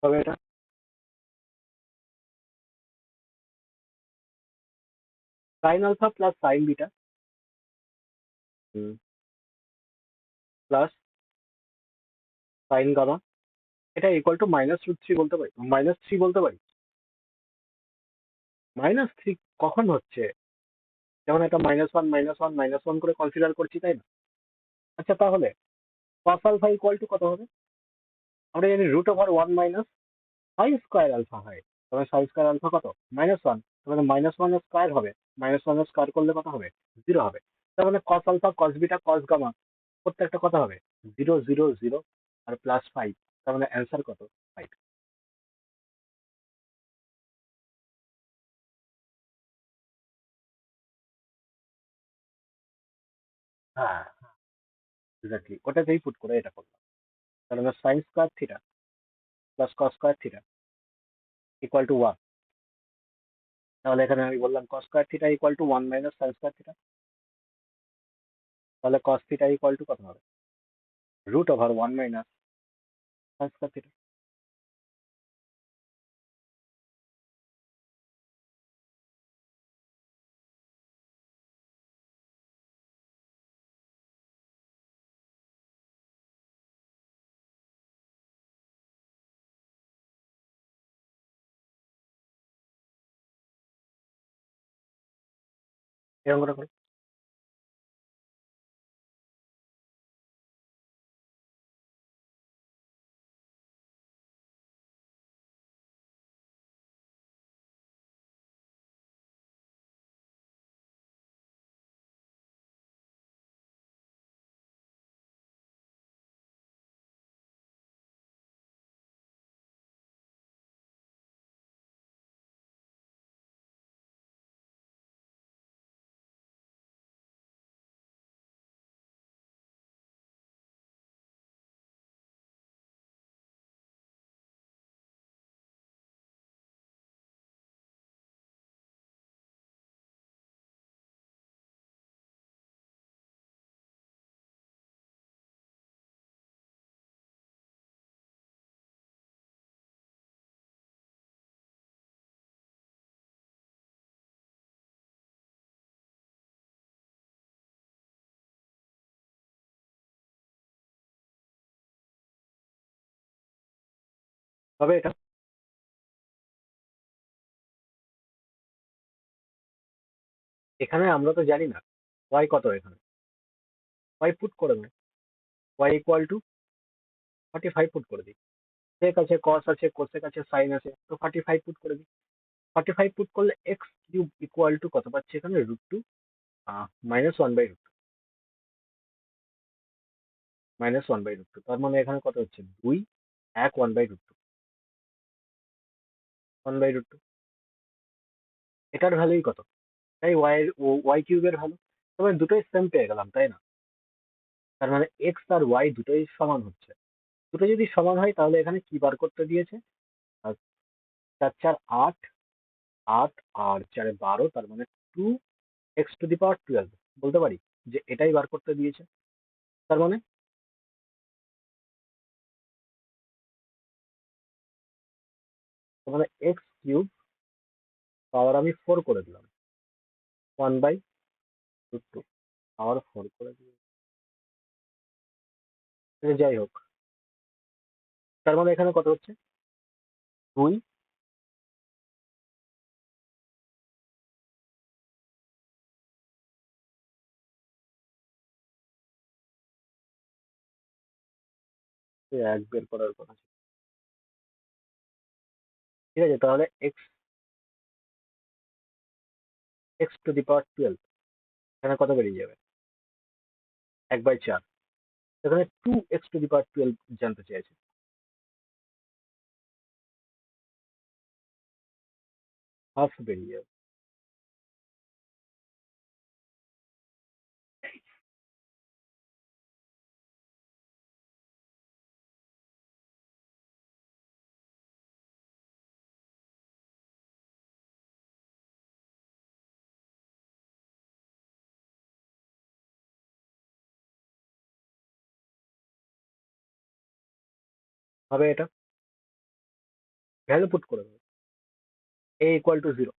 তবে এটা sine alpha plus sine beta plus sine gamma, এটা ইকুয়াল টু -√3 বলতে পারি, -3 বলতে পারি। -3 কখন হচ্ছে? যেমন এটা -1 -1 -1 করে কনসিডার করছি, তাই না? আচ্ছা, তাহলে cos আলফা ইকুয়াল টু কত হবে? আমরা জানি √1 মাইনাস সাইন স্কোয়ার আলফা হয়। তবে সাইন স্কোয়ার আলফা কত? -1। তাহলে -1 এর স্কোয়ার হবে, -1 এর স্কোয়ার করলে কত হবে? 0 হবে। তার মানে cos alpha, cos beta, cos gamma প্রত্যেকটা কত হবে? 0 0 0 আর +5। তার মানে অ্যান্সার কত? 5। হ্যাঁ, এক্স্যাক্টলি ওটাতেই পুট করে এটা করলাম। তাহলে আমরা sine square theta plus cos square theta equal two 1। তাহলে এখানে আমি বললাম cos square theta equal two 1 minus sine square theta. তাহলে cos থিটা ইকুয়াল টু কত হবে? √1 মাইনাস সাইন স্কোয়ার থিটা। এরকম করে করো। তবে এটা এখানে আমরা তো জানি না y কত। এখানে y পুট করে দেয়, y ইকুয়াল টু 45 পুট করে দিই। sec আছে, cos আছে, cosec আছে, sin আছে, তো 45 পুট করে দিই। 45 পুট করলে এক্স কিউব ইকুয়াল টু কত পাচ্ছি এখানে? √2 -1/√2, -1/√2। তার মানে এখানে কত হচ্ছে? 2 1 1/√2, 1/√2। এটার ভ্যালুই কত? তাই ওয়াই কিউবের ভ্যালু। তবে দুটোই সেম পেয়ে গেলাম, তাই না? তার মানে এক্স আর ওয়াই দুটোই সমান হচ্ছে। দুটো যদি সমান হয় তাহলে এখানে কি বার করতে দিয়েছে? আর 4 4 8, 8 আর 4 12, তার মানে 2x⁻12 বলতে পারি যে এটাই বার করতে দিয়েছে। তার মানে এক্স কিউব পাওয়ার আমি 4 করে দিলাম, 1/√2 পাওয়ার 4 করে দিলাম। যাই হোক, তার মানে এখানে কত হচ্ছে? 2 1 বের করার কথা ছিল। ঠিক আছে, তাহলে এক্স x⁻12 এখানে কত বেরিয়ে যাবে? 1/4। এখানে 2x⁻12 জানতে চেয়েছে। হাফ বেরিয়ে যাবে। হবে এটা, ভ্যালু পুট করে দেবে, a ইকুয়াল টু 0।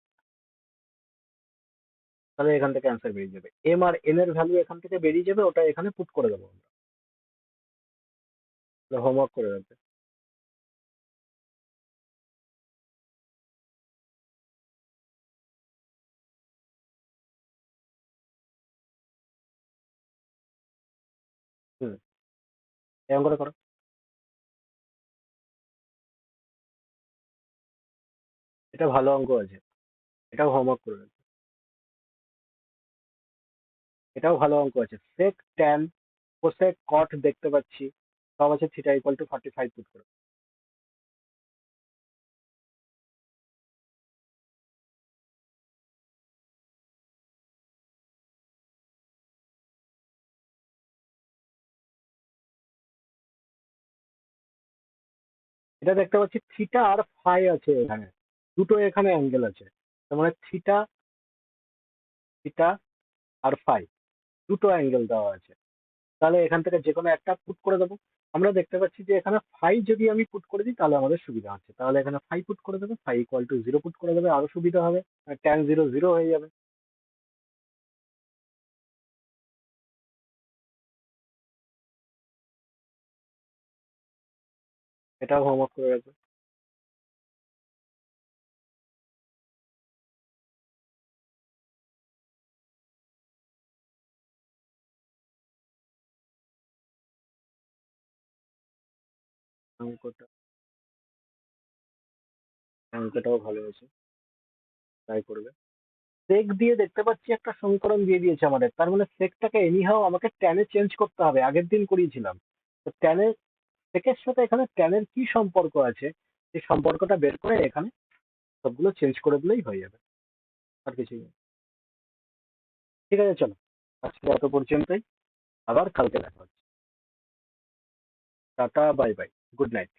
তাহলে এখান থেকে অ্যান্সার বেরিয়ে যাবে। এম আর এন এর ভ্যালু এখান থেকে বেরিয়ে যাবে, ওটা এখানে পুট করে দেবো আমরা। হোমওয়ার্ক করে রাখবে। হুম, এরকম করে করো। এটা ভালো অঙ্ক আছে, এটাও হোমওয়ার্ক করে রাখবে। এটাও ভালো অঙ্ক আছে, সেক ট্যান কোসেক কট দেখতে পাচ্ছি, সব আছে, থিটা ইকুয়াল টু 45 পুট করে। এটা দেখতে পাচ্ছি থিটা আর ফাই আছে এখানে, দুটো এখানে অ্যাঙ্গেল আছে। তার মানে থিটা, থিটা আর ফাই দুটো অ্যাঙ্গেল দেওয়া আছে। তাহলে এখান থেকে যে কোনো একটা পুট করে দেবো। আমরা দেখতে পাচ্ছি যে এখানে ফাই যদি আমি পুট করে দিই তাহলে আমাদের সুবিধা হচ্ছে, তাহলে এখানে ফাই পুট করে দেবো, ফাই ইকুয়াল টু 0 পুট করে দেবে, আরো সুবিধা হবে। ট্যান 0 0 হয়ে যাবে। এটাও হোমওয়ার্ক করে রাখবে। অঙ্কটা, অঙ্কটাও ভালো হয়েছে, ট্রাই করবে। সেক দিয়ে দেখতে পাচ্ছি একটা সমীকরণ দিয়ে দিয়েছে আমাদের, তার মানে সেকটাকে এনিহাও আমাকে ট্যানে চেঞ্জ করতে হবে, আগের দিন করিয়েছিলাম। তো ট্যানের, সেকের সাথে এখানে ট্যানের কি সম্পর্ক আছে, সেই সম্পর্কটা বের করে এখানে সবগুলো চেঞ্জ করে দিলেই হয়ে যাবে, আর কিছুই নেই। ঠিক আছে, চলো আজকে এত পর্যন্তই, আবার কালকে দেখা হচ্ছে। Tata, bye bye, good night.